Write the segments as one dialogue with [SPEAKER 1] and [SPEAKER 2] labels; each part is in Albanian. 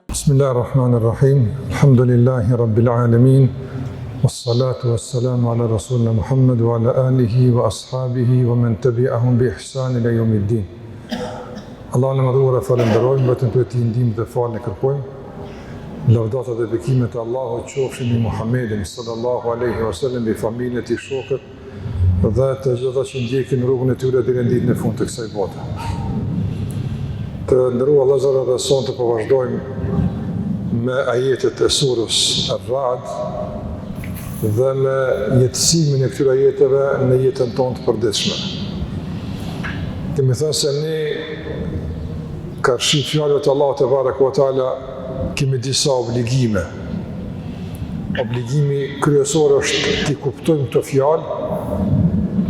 [SPEAKER 1] Bismillahirrahmanirrahim. Alhamdulillahi rabbil alamin. Wassalatu wassalamu ala rasulina Muhammad wa ala alihi wa ashabihi wa man tabi'ahum bi ihsan ila yawmiddin. Allahun e madhuar falenderojmë, vetëm për ti ndihmë dhe falë kërkojmë. Lavdata dhe bekimet e Allahut qofshin mbi Muhammedin sallallahu alaihi wasallam, mbi familjen e tij, shokët dhe të gjitha që ndjekin rrugën e tyre deri në ditën e fundit të kësaj bote. Të nderuar vëllezër, dhe sonte po vazhdojmë me ajetet e surës Ar-Ra'd dhe me jetësimin e këtyre ajeteve në jetën tonë të përditshme. Kemi thënë se ne, karshi fjalëve të Allahut te barekuhu ve teala, kemi disa obligime. Obligimi kryesor është të kuptojmë këto fjalë,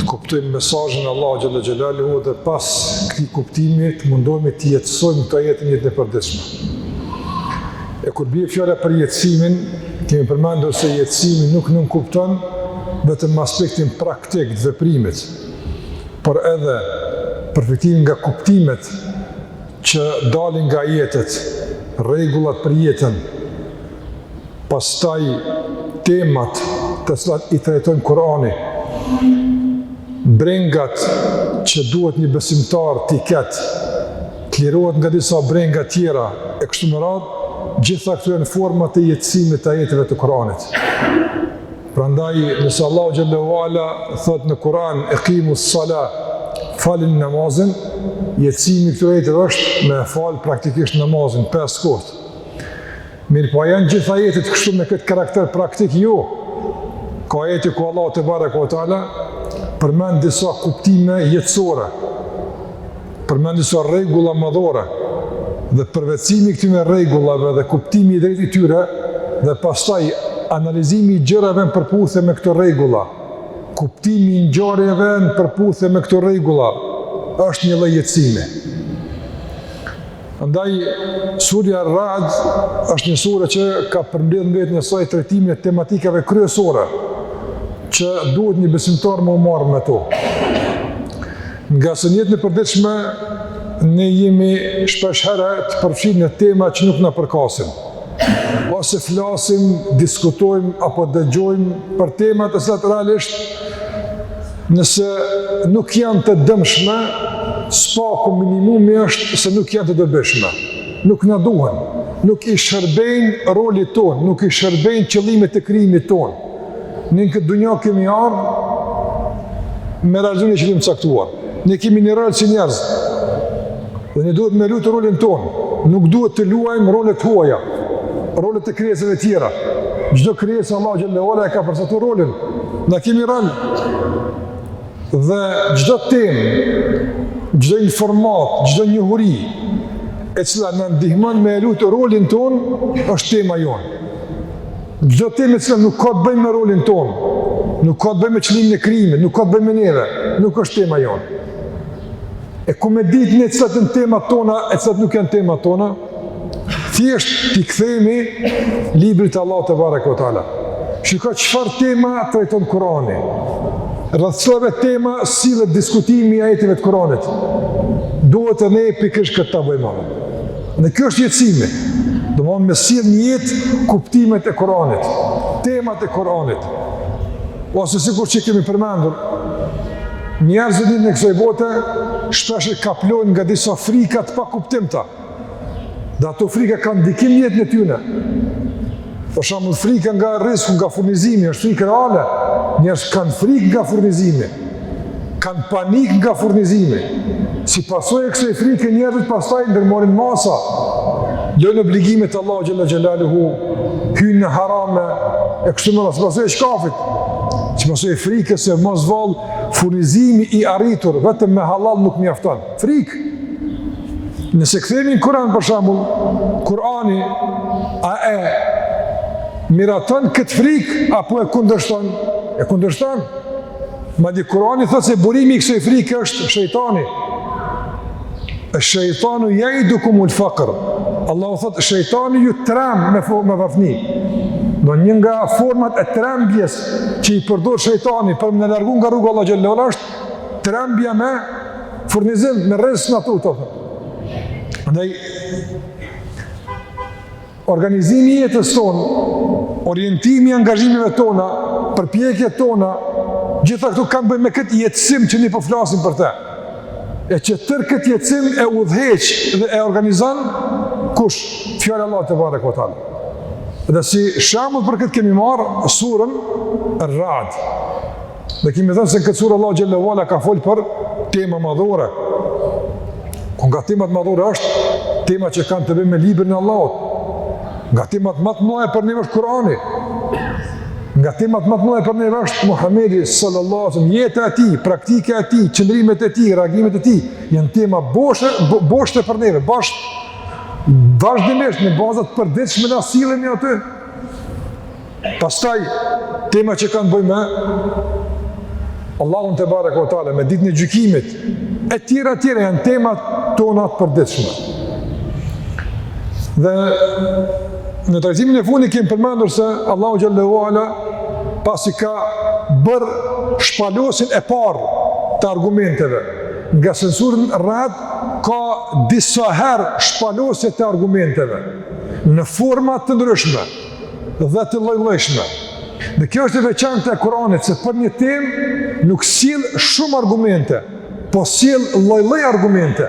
[SPEAKER 1] të kuptojmë mesazhin e Allahut xhalla xhelaluhu dhe pas këtij kuptimi të mundohemi të jetësojmë këto ajete në jetën e përditshme. E kur bie fjala për jetësimin, kemi përmendur se jetësimi nuk nënkupton vetëm aspektin praktik të veprimit, por edhe përfitim nga kuptimet që dalin nga jetët, rregullat për jetën, pastaj temat të cilat i trajton Kurani, brengat që duhet një besimtar t'i ketë, të lirohet nga disa brenga tjera e kështu me radhë. Gjitha këto janë forma të jetësimit të ajeteve të Kuranit. Prandaj, nëse Allahu xhallahu ala thot në Kuran, iqimus sala, falin namazin, jetësimi këtyre ajeteve është me fal praktikisht namazin 5 kohë. Mirë, po janë gjitha ajetet kështu me këtë karakter praktik? Jo. Ka ajete ku Allahu te barekuhu ve teala përmend disa kuptime jetësore, përmend disa rregulla madhore, dhe përvecimi këtyre rregullave dhe kuptimi i drejtë i tyre dhe pastaj analizimi i gjërave në përputhje me këto rregulla, kuptimi i ngjarjeve në përputhje me këto rregulla është një lloj jetësimi. Andaj surja Ar-Ra'd është një sure që ka përmbledhur në vetën e saj trajtimin e tematikave kryesore që duhet një besimtar më marrë me to. Nga se në jetën e përditshme ne jemi shpesh herë të përfshirë në tema që nuk na përkasin. Ose flasim, diskutojmë apo dëgjojmë për temat e cilat realisht nëse nuk janë të dëmshme, spaku minimumi është se nuk janë të dobishme. Nuk na duhen, nuk i shërbejnë rolit ton, nuk i shërbejnë qëllimit të krijimit ton. Ne në këtë dunjë kemi ardhur me realizimin e qëllimit të caktuar. Ne kemi një rol si njerëz. Dhe ne duhet me luajtur rolin tonë, nuk duhet të luajmë rolet huaja, rolet e krijesave tjera. Çdo krijesë Allahu xhallahu ala ka përcaktuar rolin, na kemi rol. Dhe çdo temë, çdo informat, çdo njohuri e cila na ndihmon me luajtur rolin tonë është tema jonë. Çdo temë që nuk ka të bëjë me rolin tonë, nuk ka të bëjë me qëllimin e krijimit, nuk ka të bëjë me neve, nuk është tema jonë. E ku me ditë një cilat në temat tona, e cilat nuk janë temat tona, thjesht t'i kthehemi librit të Allahut te barekuhu ve teala. Shikoj çfarë tema trajton Kurani. Rreth çfarë tema sillet diskutimi i ajeteve të Kuranit. Duhet të ne pikërisht këtë ta bëjmë. Dhe kjo është jetësimi. Domthonë me sill një jetë kuptimet e Kuranit, temat e Kuranit. Ose sikur që kemi përmendur, njerëzit në kësaj bote shpesh e kaplojnë nga disa frika të pakuptimta. Dhe ato frika kanë ndikim në jetën e tyre. Për shembull, frika nga rreziku, nga furnizimi, është frikë reale. Njerëz kanë frikë nga furnizimi, kanë panik nga furnizimi. Si pasojë e kësaj frike, njerëzit pastaj ndërmarrin masa, lënë obligimet të Allahu xhalla xhelaluhu, hyjnë në harame, e kështu me radhë, si pasojë e shkafit. Si pasojë e frikës se mos vallë furnizimi i arritur vetëm me halal nuk mjafton. Frikë. Nëse kthehemi në Kur'an për shembull, Kur'ani a e miraton këtë frikë apo e kundërshton? E kundërshton. Madje Kurani thotë se burimi i kësaj frike është shejtani. Shejtanu yaidukumul faqr. Allahu thotë shejtani ju tram me vafni. Do një nga format e trembjes që i përdor shejtani për me largu nga rruga Allah xhallahu ala është trembja me furnizim, me rrezik në ato. Andaj organizimi i jetës tonë, orientimi i angazhimeve tona, përpjekjet tona, gjitha këtu kanë bëjmë me këtë jetësim që ne po flasim për te. E që tërë këtë jetësim e udhëheq dhe e organizon kush? Fjallë Allah te barek ve teala. Dhe si shembull për këtë kemi marrë surën Ar-Ra'd. Dhe kemi thënë se këtë surë Allah xhallahu ala ka folë për tema madhore. Ku nga temat madhore është tema që kanë të bëjnë me librin e Allahut. Nga temat më të mëdha për ne është Kurani. Nga temat më të mëdha për ne është Muhamedi sallallahu alaihi wasallam, jeta e tij, praktika e tij, qëndrimet e tij, reagimet e tij, janë tema boshte për neve, vazhdimisht në bazat përditshme na sillemi aty. Pastaj tema që kanë bëjnë me Allahun te barek ve teala, me ditën e gjykimit, e tjera janë temat tona të përditshme. Dhe në trajtimin e fundit kemi përmendur se Allahu xhallahu ala pasi ka bërë shpalosin e parë të argumenteve, nga sensurën Ra'd ka disa herë shpalosje të argumenteve në forma të ndryshme dhe të lloj-llojshme. Dhe kjo është e veçantë e Kuranit, se për një temë nuk sill shumë argumente, po sill lloj-lloj argumente.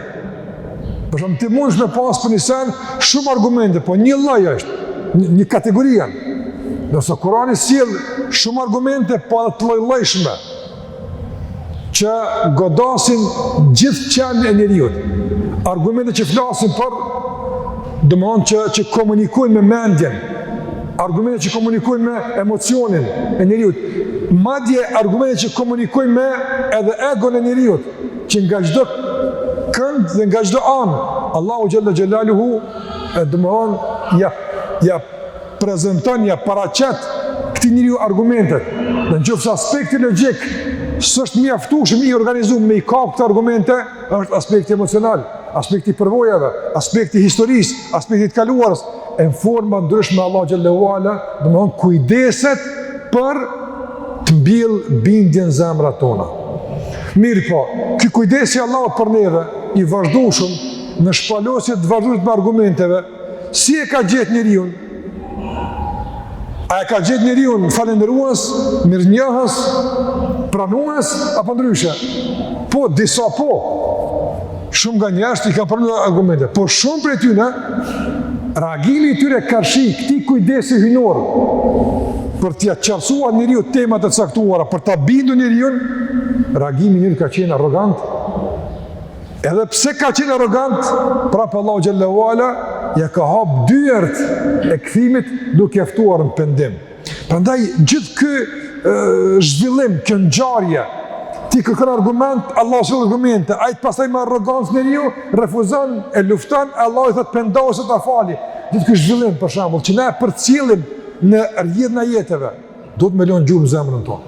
[SPEAKER 1] Për shembull, ti mundesh me pas për një sen shumë argumente, po një lloj është, një kategori janë. Nëse Kurani sjell shumë argumente, po edhe të lloj-llojshme, që godasin gjithë qenën e njeriut. Argumente që flasin për, domethënë që komunikojnë me mendjen, argumente që komunikojnë me emocionin e njeriut, madje argumente që komunikojnë me edhe egon e njeriut, që nga çdo kënd dhe nga çdo anë Allahu xhalla xhelaluhu domethënë ja prezanton, ja paraqet këtij njeriu argumentet. Dhe nëse aspekti logjik s'është mjaftueshëm i organizuar me i kap këto argumente, është aspekti emocional, aspekti i përvojave, aspekti i historisë, aspekti i të kaluarës, në forma ndryshme Allahu xhallahu ala domethënë kujdeset për të mbill bindjen në zemrat tona. Mirë po, ky kujdesi Allahut për neve, i vazhdueshëm në shpalosje të vazhdueshme me argumenteve, si e ka gjetë njeriu? A e ka gjetë njeriu falendërues, mirënjohës, pranues apo ndryshe? Po, disa po. Shumë nga njerëzit i kanë pranuar argumente, po shumë prej tyre reagimi i tyre karshi këtij kujdesi hynor për t'ia qartësuar njeriu temat e caktuara, për ta bindur njeriu, reagimi i njeriu ka qenë arrogant. Edhe pse ka qenë arrogant, prapë Allahu xhallahu ala ja ka hap dyert e kthimit duke ftuar në pendim. Prandaj gjithë ky zhvillim, kjo ngjarje, ti kërkon argument, Allahu sjell argumente, ai pastaj me arrogancë njeriu refuzon, e lufton, Allahu i thotë pendohu se ta fali. Gjithë ky zhvillim për shembull, që ne përcjellim në rrjedhën e jetëve, duhet me lënë gjurmë zemrën tonë.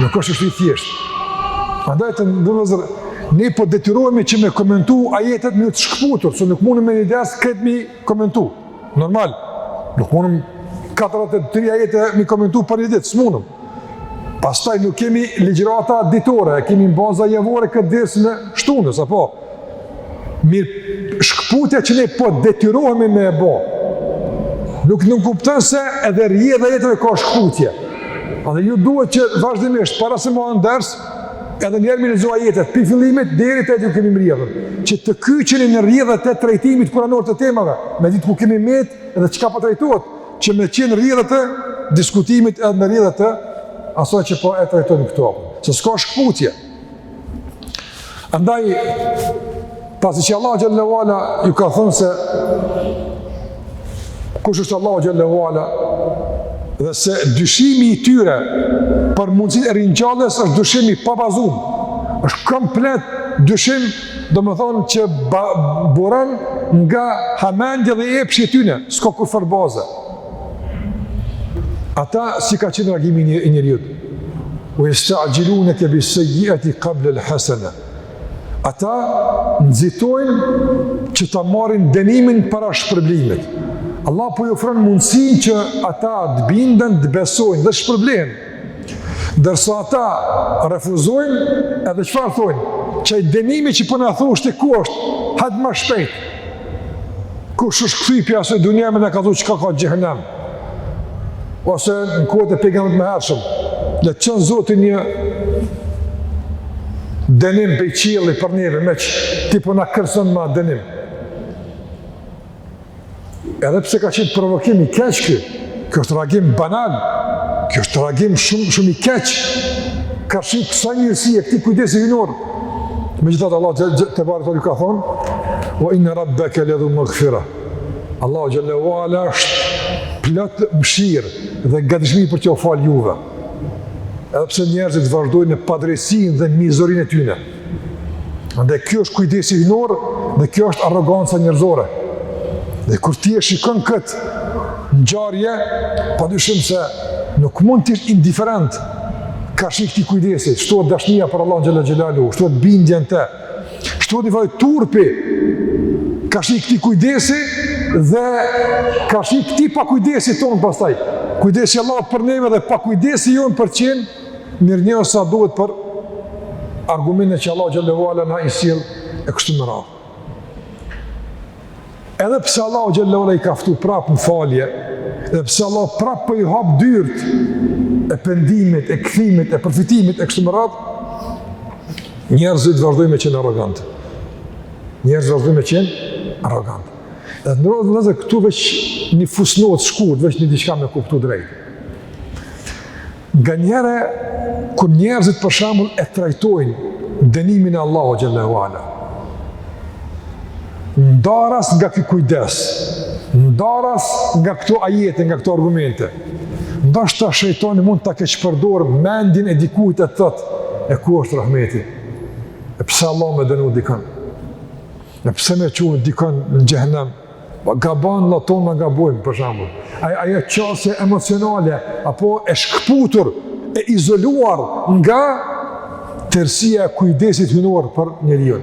[SPEAKER 1] Nuk është i thjeshtë. Prandaj të ndërmëzër, ne po detyrohemi që me komentu ajetet me të shkputur, se nuk mundëm me një des këtë mi komentu. Normal. Nuk mundëm 43 ajete mi komentu për një ditë, s'mundëm. Pastaj nuk kemi ligjërata ditore, kemi në baza javore këtë dirës në shtunës, apo? Mirë, shkputja që ne po detyrohemi me e bo. Nuk kupton se edhe rrjedha jetëve ka shkputje. Dhe ju duhet që vazhdimisht, para se mua nders, edhe njerë me lezo ajetet, pi fillimit, deri të e kemi mrjedhën, që të kyqeni në rrjedhët e trajtimit kuranor të temave, me ditë ku kemi met edhe çka po trajtohet, që me qenë rrjedhët e diskutimit edhe në rrjedhët e asaj që po e trajtojmë këtu. Se s'ka shkputje. Andaj, pasi që Allah xhallahu ala ju ka thënë se kush është Allah xhallahu ala, dhe se dyshimi i tyre për mundësinë e ringjalljes është dyshim i pabazuar. Është komplet dyshim, domethënë që buron nga hamendja dhe epshi i tyre, s'ka kufër baze. Ata si ka qenë reagimi i njeriut? wa yasta'jilunaka bis-sayyi'ati qabla al-hasana. Ata nxitojnë që ta marrin dënimin para shpërblimit. Allah po i ofron mundësinë që ata të binden, të besojnë dhe shpërblehen. Dërsa ata refuzojnë, edhe çfarë thonë? Që ai dënimi që po na thoshte ku është? Hajde më shpejt. Kush është kthypja asaj dunja me na ka thonë çka ka xhehenem. Ose në kohët e pejgamberit më hershëm, le të çon Zoti një dënim për qielli për neve, me që ti po na kërson ma dënim. Edhe pse ka qenë provokim i keq kjo është reagim banal, kjo është reagim shumë i keq, ka shih kësa njërësi e këti kujdesi hynor. Megjithatë Allah te barekuhu ka thonë: "Wa inna rabbaka ladhu maghfira." Allahu xhallahu ala është plot mëshirë dhe gatishmëri për t'ju falë juve. Edhe pse njerëzit vazhdojnë në padrejsinë dhe mizorinë e tyre. Andaj kjo është kujdesi hynor dhe kjo është arroganca njerëzore. Dhe kur ti e shikon këtë ngjarje, padyshim se nuk mund të jesh indiferent. Ka shik këtij kujdesi, shtohet dashnia për Allahun xhalla xhelalu, shtohet bindja në te, shtohet një lloj turpi. Ka shik këtij kujdesi dhe ka shik këtij pa kujdesi ton pastaj. Kujdesi Allahut për neve dhe pa kujdesi jon për qenë mirënjohës sa duhet për argumentet që Allah xhallahu ala na i sjell e kështu me radhë. Edhe pse Allah xhallahu ala i ka ftu prapë në falje, edhe pse Allah prapë po i hap dyert e pendimit, e kthimit, e përfitimit e kështu me radhë, njerëzit vazhdojnë me qenë arrogant. Njerëzit vazhdojnë me qenë arrogant. Edhe në rrugë vëllezër, këtu veç një fusnot shkurt, veç një diçka me kuptu drejt. Nga njëre, kur njerëzit për shembull e trajtojnë dënimin e Allahu xhallahu ala, ndaras nga ky kujdes, ndaras nga këto ajete, nga këto argumente, ndoshta shejtani mund ta keq përdor mendin e dikujt e thotë, e ku është rahmeti? E pse Allah më dënon dikon? E pse më çon dikon në xhehenem? Gabon në tonë në gabojmë, për shembull. Ajo qasje emocionale, apo e shkëputur, e izoluar nga tërësia e kujdesit hynor për njeriu.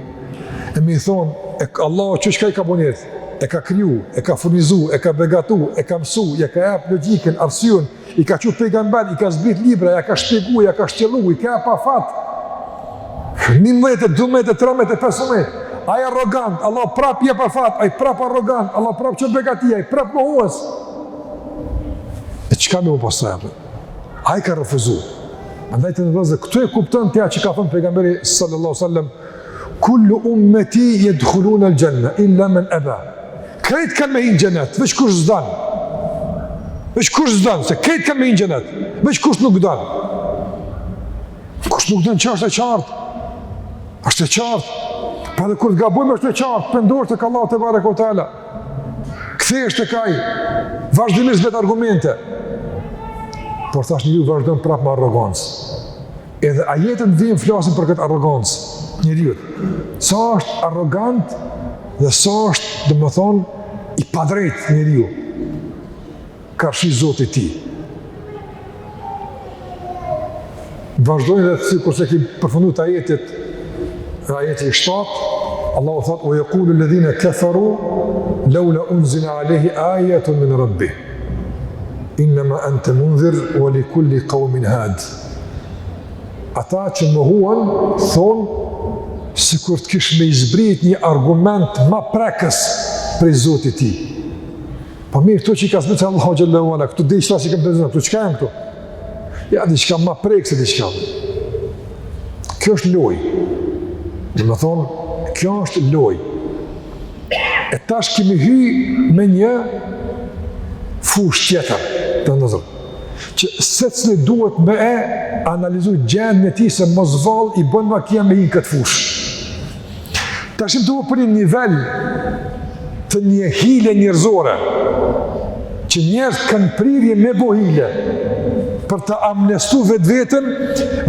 [SPEAKER 1] E mi thonë, Allah që shka i ka bonet, e ka kriju, e ka furnizu, e ka begatu, e ka mësu, e ka jap logjikën, arsyen, i ka qu pejgamber, i ka zbrit libra, ja ka shpjegu, ja ka shtjelu, i ka pa fat. 11, 12, 13, 15. Ai arrogant, Allah prap je pa fat, ai prap arrogant, Allah prap që begati, ai prap mohues. E çka më pasaj? Ai ka refuzu. Andaj të ndozë, këtu e kupton ti që ka thënë pejgamberi sallallahu alaihi wasallam: "Kullu ummati yadkhuluna al-janna illa man aba." Krejt kanë me hinë xhenet, veç kush s'dan. Veç kush s'dan, se krejt kanë me hinë xhenet, veç kush nuk dan. Kush nuk dan çfarë është e qartë? Është e qartë. Pa dhe kur të gabojmë është e qartë, pëndosh të ka Allah te barekuhu teala. Kthehesh tek ai, vazhdimisht vetë argumente. Por thash njeriu vazhdon prapë me arrogancë. Edhe ajetën vijnë flasin për këtë arrogancë. Njeriu sa është arrogant dhe sa është, domethënë, i padrejt njeriu. Ka shi Zoti i tij. Vazhdojnë dhe sikur se kemi përfunduar ajetet. Ajeti 7, Allahu thot: "Wa yaqulu alladhina kafaru lawla unzila alayhi ayatun min rabbih. Innama anta munzir wa likulli qaumin had." Ata që mohuan thon sikur të kish me izbrit një argument më prekës prej Zotit të tij. Po mirë, këto që i ka zbritur Allahu xhallahu ala, këto diçka që kanë dhënë, këto çka janë këto? Ja, diçka më prekse diçka. Kjo është lojë. Dhe më thonë, kjo është loj. E tash kemi hy me një fush tjetër, të ndëzër, që secili duhet me e analizu gjendën e tij se mos vallë i bën makia me hinë këtë fush. Tash duhet për një nivel të një hile njerëzore, që njerëz kanë prirje me bo hile, për të amnestu vetë vetën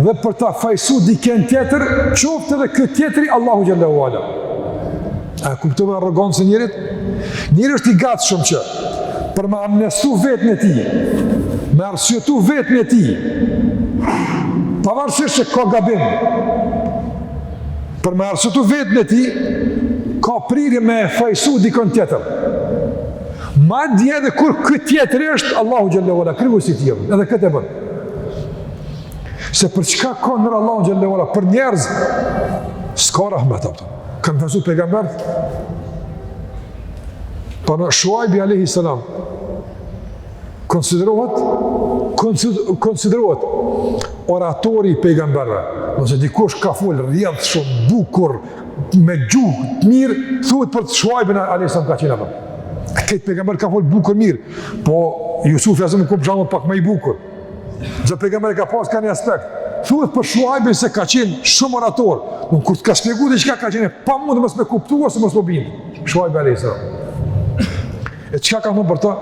[SPEAKER 1] dhe për të fajsu diken tjetër, qoftë edhe këtë tjetëri Allahu xhallahu ala. A kuptove arrogancën e njerit? Njeri është i gatshëm që për me amnestu vetën e tij, me arsyetu vetën e tij, pavarësisht se ka gabim, për me arsyetu vetën e tij, ka prirje me fajsu dikon tjetër. Madje edhe kur këtë tjetër është, Allahu xhallahu ala krijuesi i tij, edhe këtë e bën. Se për çka ka ndër Allahu xhallahu ala për njerëz, s'ka rahmet ato. Kanë thënë pejgambert, për Shuaibi alayhi salam, konsiderohet oratori i pejgamberve. Nëse dikush ka fol rrjedh shumë bukur, me gjuhë të mirë, thuhet për Shuaibin alayhi salam ka qenë apo. Këtë pejgamber ka fol bukur mirë, po Jusuf jasëm ku bëjmë pak më i bukur. Çdo pejgamber ka pas ka një aspekt. Thuhet për Shuaibin se ka qenë shumë orator. Kur të ka shpjeguar diçka ka qenë pa mund mos me kuptuar ose mos më bind. Shuaibi alayhi salam. E çka ka thënë për to?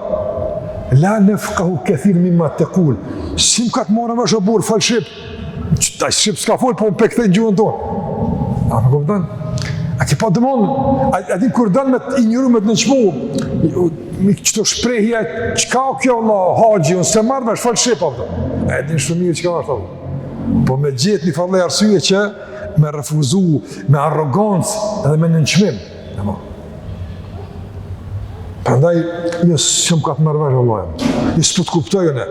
[SPEAKER 1] La nafqahu kathir mimma taqul. Sim ka të morën më shobur fal shqip. Taj shqip s'ka fol, po më pekthej në gjuhën tonë. A më kupton? A ke pa dëmon, a din kur dënë me të injuru me të nënqmu, qëto shprehje, qka o kjo Allah, haji, unë se marrë me shfal shqip, a din shumë mirë qka është, po me gjithë një farlej arsye që me refuzu, me arrogancë edhe me nënqmim. Prandaj, jo shumë ka të mërvesh, Allah, jo s'po të kuptojën e.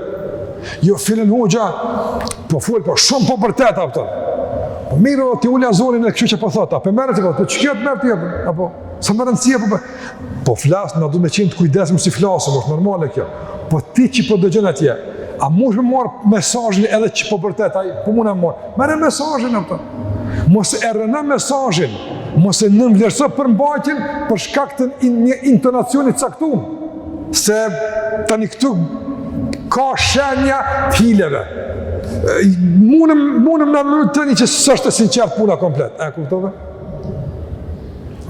[SPEAKER 1] Jo, filin hoxha, po full, po shumë po për teta, po mirë, ti ule azonin e kështu që po thota, po mërë që po, po që kjo të mërë tjetër, apo, sa mërë nëcija, po flasë, na du me qenë të kujdesëm si flasëm, është normale kjo, po ti që po dëgjën atje, a mush me marë mesajin edhe që po për teta, po mune marë mesajin, mos e rëna mesajin, mos e nënvlerëso për mbajtjen për shkak të një intonacionit caktum, se tani këtu ka shenja hileve. Munëm në mënyrë të një që sështë e sinqert puna komplet. E kuptove?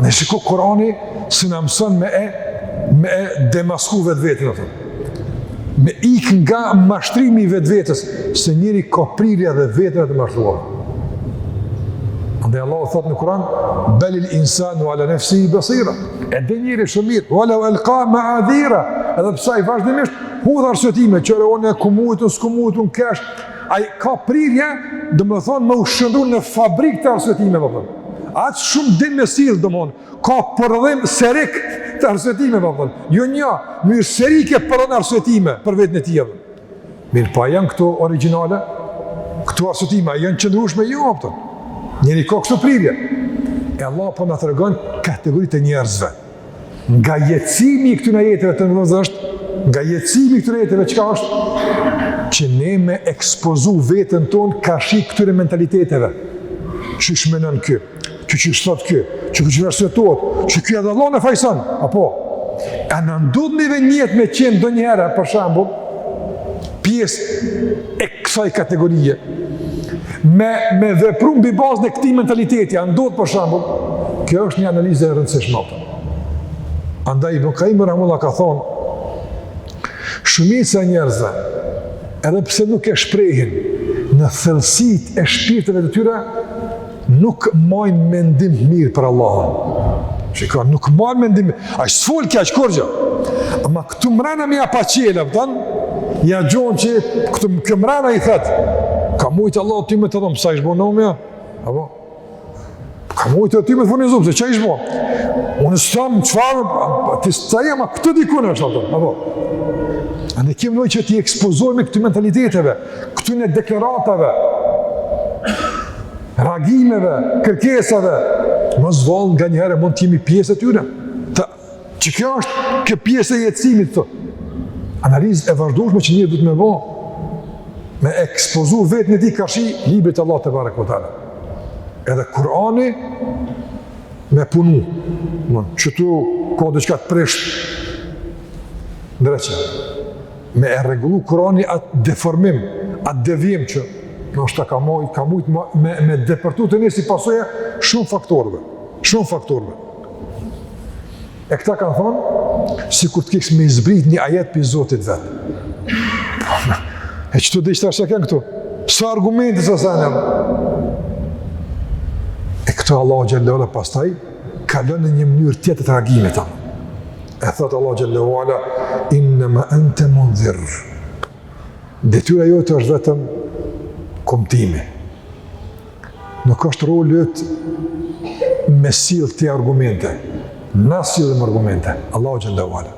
[SPEAKER 1] Në shiko Korani së në mësën me e demasku vetë vetën. Me ikë nga mashtrimi vetë vetës, se njëri ka prirja dhe vetën e të mashtruar. Andaj Allah thotë në Kur'an, belil insanu ala nefsi i basira. Edhe njëri shumë mirë, wala u elka ma adhira, edhe pësa i vazhdimisht, hudhë arsyetime, qëre one kumujtën, s'kumujtën, kesh, a i ka prirje, dhe më thonë, me u shëndru në fabrik të arsyetime, atë shumë din me silë, dhe më thonë, ka përdhim serik të arsyetime, jo një, mirë serike përdhim arsyetime për vetën e tij. Mirë, pa janë këto originale, këto arsyetime, janë qëndrueshme, jo, njëri ka kështu prirje. E Allah po na tregon kategoritë e njerëzve. Nga jetësimi i këtyre jetëve të ndonjë është, nga jetësimi i këtyre jetëve çka është? Që ne me ekspozu vetën tonë ka shi këtyre mentaliteteve. Çish menon ky, çish thot ky, çish arsyetot, që ky edhe Allah në fajson, apo? A në ndodh neve njët me qenë ndonjëherë, për shembull, pjesë e kësaj kategorie, me vepru mbi bazën e këtij mentaliteti, a ndodh për shembull, kjo është një analizë e rëndësishme. Andaj Ibn Qayyim rahimahullah ka thonë, shumica e njerëzve, edhe pse nuk e shprehin në thellësitë e shpirteve të tyre, nuk majnë mendim mirë për Allahun. Shikoj, nuk majnë mendim mirë. Aq s'fol kaq kurrë. Ama këtu mrena me apaqela, ja gjon që këtu kjo mrena i thot, ka mujtë Allah ti me të dhëmë, sa ishë bo në ume, apo? Ka mujtë ti me të furnizumë, se që ishë bo? Unë së thamë, qëfarë, ti së të jema, këtë dikune është, apo? A ne kemë nëjë që ti ekspozojme këtu mentaliteteve, këtu në deklaratave, reagimeve, kërkesave, më zvalë nga njëherë mund t'jemi pjesë e tyre. Që kjo është kjo pjesë e jetësimit, analizë e vazhdueshme që njërë du të me bo, me ekspozu vetën e ti ka shi librit Allah të barek vëtale. Edhe Kurani me punu. Që tu ka diçka të presht ndreqe. Me e regullu Kurani atë deformim, atë devijim që nështë ka mujtë me depërtu të një si pasoje shumë faktorëve. Shumë faktorëve. E këta kanë thonë, si kur të kikës me izbrit një ajet për Zotit vetë. E që të dishtë ashtë e kënë këtu? Së argumentit së sanë. E këtu Allah Gjallahu Ala pastaj, kalën në një mënyrë tjetër të reagimit. E thotë Allah Gjallahu Ala, innama ente mundhir. Detyra jote është vetëm kumtimi. nuk është rolet me silë të argumente. Na silëm argumente. Allahu xhallahu ala.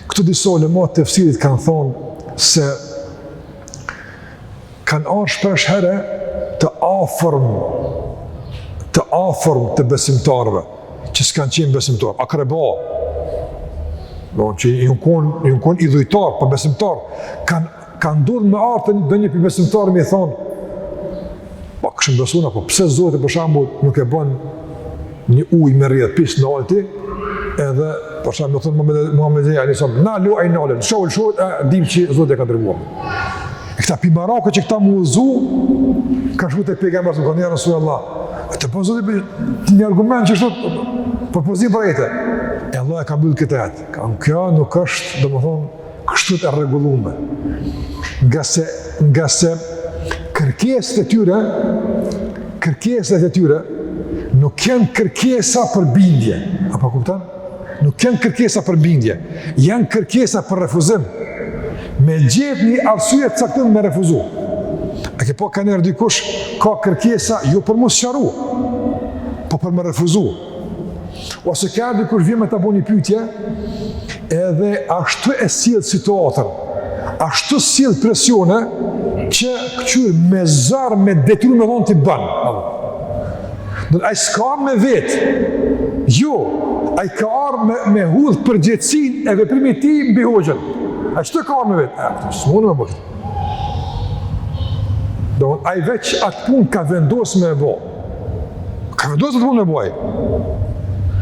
[SPEAKER 1] Këtu disa ulemat të tefsirit kanë thonë se kanë ardhur shpesh herë të afërm të besimtarëve, që s'kanë qenë besimtarë, akreba, që ju kon idhujtar, pa besimtar, kanë ndodhur me artë dhe një për besimtarë me thonë, pa këshëm besuna, po pse Zoti për shembull nuk e bën një ujë me rrjedh pis në alti, edhe për shembull thonë Muhamedi na luaj nalën, shoh, dim që Zoti e ka dërguar. E këta pimarake që këta mu uzu, ka shku të pejgamberi më kanë ja Rasulullah. Të po Zoti një argument që shtot propozim për ete. E Allah e ka mbyll këtë atë. Kjo nuk është, domethënë, kështu të rregulluar. Nga se kërkesat e tyre nuk janë kërkesa për bindje. Apo kupton? Nuk janë kërkesa për bindje. Janë kërkesa për refuzim. Me gjetë një arsye të caktuar me refuzu. A ke po ka nërë dikush, ka kërkesa jo për mos sharu, po për me refuzu. Ose ka dikush vjen me ta bëni pyetje, edhe ashtu e sill situatën, ashtu sill presione, që këqyr me zar, me detyrim me thonë t'i bën. Do ai s'ka me vetë, jo, ai ka arë me hudh përgjegjësinë e veprimit ti mbi hoxhën. A qëtë ka arë me vetë? S'mune me bëjtë. Do ai veç atë punë ka vendosur me e bo. Ka vendosur atë punë me boj.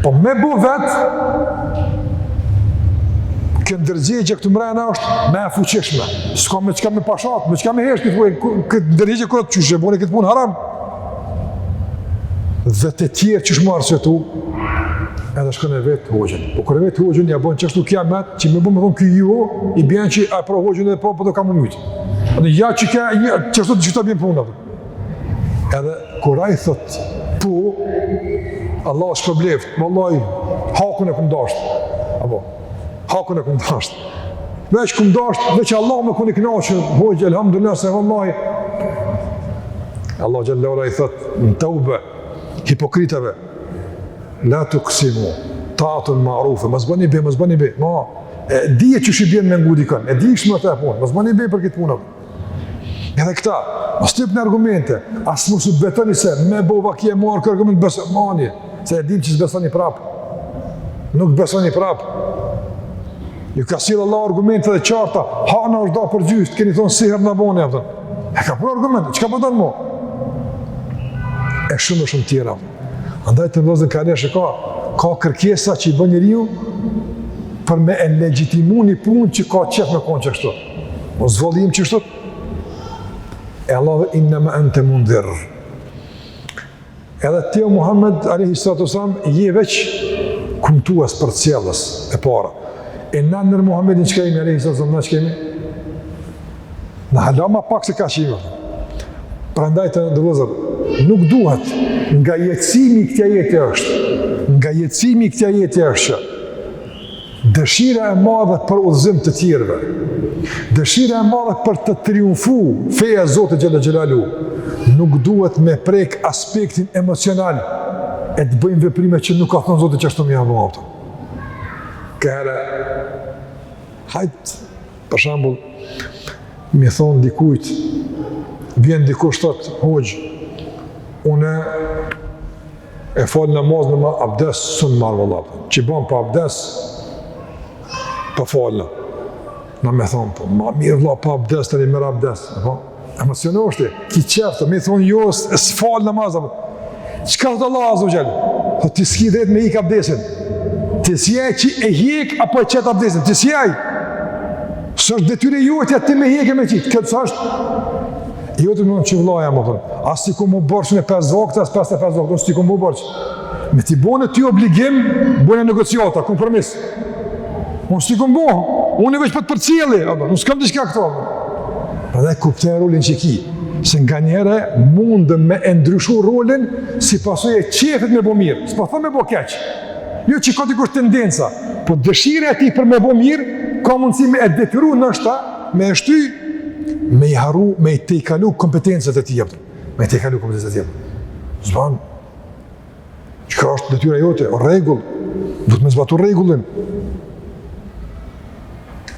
[SPEAKER 1] Po me bo vetë, këtë ndërgjegje këtu mrena është me e fuqishme. S'ka me qka me pashat, me qka me hesh këtë ndërgjegje kërët qyshe, boni këtë punë haram. Dhe të tjerë që shmarë që tu, edhe shkën e vetë hoxhën. Po kërë vetë hoxhën, ja bënë qështu kiamet, që me bënë me thonë kjo jo, i bjenë që a pra hoxhën edhe po do ka më mytë. Ja që ka, qështu të gjitha bjenë punë. Edhe kura i thot, po, Allah është probleft, më Allah, hakun e këmë dashtë. Apo, hakun e këmë dashtë. Veç këmë dashtë, veç Allah me kënë i knaqë, hoxhë, elhamdulillah, se vëllaj. Allah gjallora i thot, në taube, hipokritave, la të kësimu, tatën ma'rufe, mësë bëni be, dije që shi bjenë me ngudi kanë, e di shmë të e punë, mësë bëni be për këtë punë. Edhe këta, mësë typ në argumente, asë mësë betoni se, me bova kje marë kë argument besë, mani, se e dim që s'besoni prapë, nuk besoni prapë. Ju ka silë Allah argumente dhe qarta, hana është da për gjystë, keni thonë siher në boni, e ka për argumente, që ka përdojnë mo? E shumë tjera. Andaj të ndozën ka neshe ka kërkesa që i bën njeriu për me e legjitimu një punë që ka qef me konë që kështu. O zvollim që kështu. E Allah dhe innama ente mundhir. Edhe teo Muhammed a.s. je veç kumtuas për cjellës e para. E na nër Muhammedin që kemi a.s. na që kemi? Në halama pak se ka qime. Pra ndaj të ndëvëzër, nuk duhet nga jetësimi këtja jetë është dëshira e madhe për udhëzim të tjerëve, dëshira e madhe për të triumfu feja Zotit Gjelle Gjelalu, nuk duhet me prek aspektin emocional e të bëjmë veprime që nuk ka thonë Zotit që ashtu me janë bëhapta. Këhere, hajtë, për shambull, mi thonë dikujt, vjen dikush thotë, hoxhë, une e falë namaz në abdes sënë marë vëllab. Që banë pa abdes, pa falë. Në me thonë, po, ma mirë vëllab pa abdes, të një mërë abdes. Emocionoshti, ki qeftë, me thonë, jo, së falë namaz. Qëka thotë Allah azo gjellë? Thotë, ti s'ki dhejtë me ik abdesin. Ti s'jaj që e hjek, apo e qetë abdesin. Ti s'jaj. Së është detyre jotja ti me hjek e me qitë. Këtë së është jo të mënë që vlaja, më thënë, asë ti ku më bërqë në 5 vakte, asë 55 vakte, asë ti ku më bërqë. Me ti bone ty obligim, bone negociata, kompromis. Unë s'ti ku më bohë, unë e veç për të përcjeli, unë s'kam të shka këto. Pra dhe kuptojnë rolin që ki, se nga njëre mundë me ndryshu rolin si pasoj e qefit me bo mirë, s'pa thë me bo keq. Jo që ka dikush tendenca, po dëshire e ti për me bo mirë, ka mundësi me e detyru nështa, me e shty, me i haru, me i te i kalu kompetencët e ti jepë. Me i te i kalu kompetencët e ti jepë. Zban, çka është detyra jote, rregull, duhet me zbatu rregullin.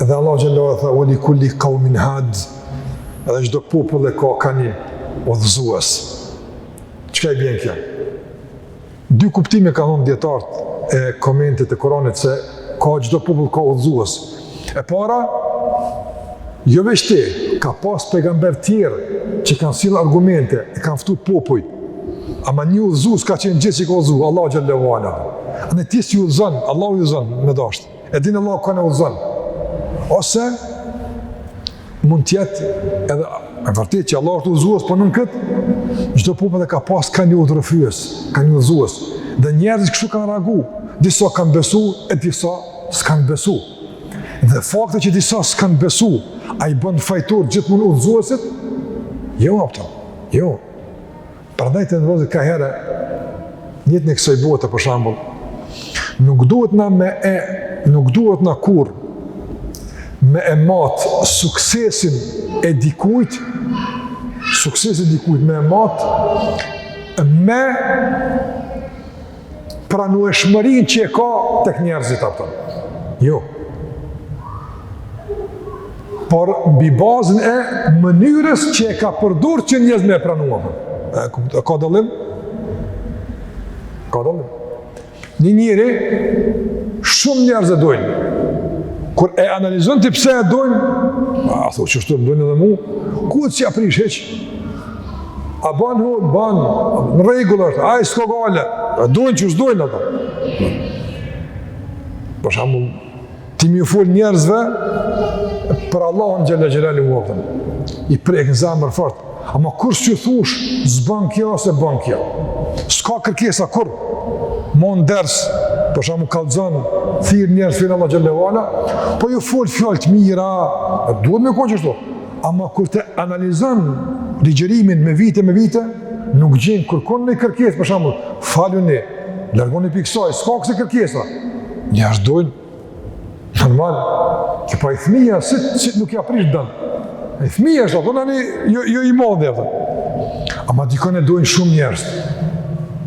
[SPEAKER 1] Edhe Allah xhallahu tha, "Wa li kulli qaumin had", edhe çdo popull ka një udhëzues. Çka i bën kjo? Dy kuptime ka dhënë dietarët e komentet e Kuranit se ka çdo popull ka udhëzues. E para, jo veç ti, ka pas pejgamber tjerë që kanë sill argumente, e kanë ftu popull. Ama një udhëzues ka qenë gjithë që ka udhëzu, Allah xhallahu ala. Ane ti si udhëzon, Allah u udhëzon me dashur. E din Allah ka ne udhëzon. Ose mund tjetë edhe e vërtet që Allah është udhëzues, po nën këtë, çdo popull e ka pas ka një udhërëfyes, ka një udhëzues. Dhe njerëzit kështu kanë reagu. Disa kanë besu, e disa s'kanë besu. Dhe fakti që disa s'kanë besu, a i bën fajtor gjithmonë udhëzuesit? Jo, apëta, jo. Prandaj të ndërëzit ka herë, njëtë në kësaj bote, për shambull, nuk duhet na kur me e matë suksesin e dikujt, me e matë, me pranueshmërin që e ka tek njerëzit apëta. Jo. Por mbi bazën e mënyrës që e ka përdur që njerëz me e pranua. Ka dallim? Ka dallim. Një njëri, shumë njerëz e dojnë. Kur e analizon të pse e dojnë, a thot që shtu më dojnë edhe mu, ku të si aprish heq? A ban hu, ban, në regull është, a i s'ko gale, a dojnë që s'dojnë ata. Për shambull, ti mi u fol njerëzve, për Allahun xhalla xhelali u vëptën. I prek në zamër fort. Ama kur që thush, s'ban kjo se ban kjo. S'ka kërkesa kur. Mon ders, për shembull kallxon, thirr njerëz fin Allah xhallahu ala, po ju fol fjalë të mira, duhet me kohë kështu. Ama kur të analizon ligjërimin me vite, nuk gjen kërkon në kërkesë, për shembull, faluni, largoni piksoj, s'ka këse kërkesa. Njerëz dojnë normal, që pa i fëmija, si nuk ja prish dënë. E fëmija është, ato nani, jo i modhe, ato. Ama dikon e dojnë shumë njerëz.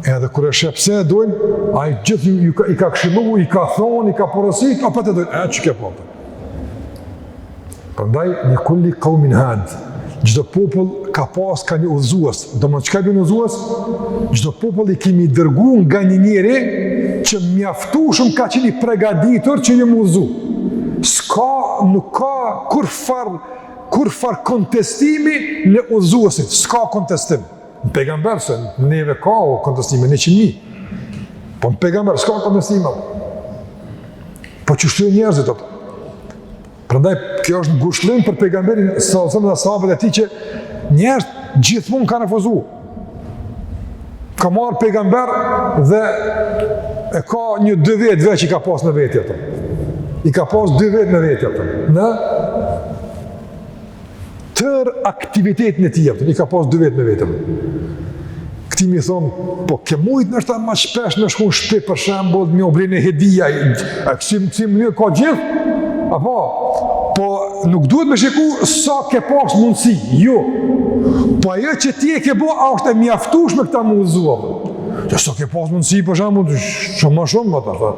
[SPEAKER 1] Edhe kur e shepse e dojnë, a i gjithë i ka këshillu, i ka thonë, i ka porosit, apet e dojnë, që ke po. Përndaj, një kulli qaumin had, çdo popull ka pas ka një udhëzues. Domethënë çka bën udhëzues? Çdo popull i kemi dërguar nga një njeri që mjaftueshëm ka qenë i përgatitur që ju udhëzu. Nuk ka kurfar kontestimi në udhëzuesit, s'ka kontestim. Në pejgamber se neve ka kontestime 100.000. Po në pejgamber s'ka kontestime. Po që shtu e njerëzit ato. Prandaj kjo është ngushëllim për pejgamberin sallallahu alajhi dhe sahabët e tij që njerëz gjithmonë kanë refuzuar. Ka marrë pejgamber dhe e ka një 2 vjet veç i ka pas në veti ato. I ka pas 2 vjet në veti ato. Në tër aktivitetin e tij ato, i ka pas 2 vjet në veti. Këti mi thonë, po ke mujt nështë ta ma shpesh me shku në shtëpi për shembull, me oblinë e hedija, a kësi mënyrë ka gjithë? Apo, po nuk duhet me shiku sa ke pas mundësi, jo. Po ajo që ti e ke bo, a është e mjaftush me këta mundëzua. Që sa ke pas mundësi, për shembull, shumë ma shumë, ata.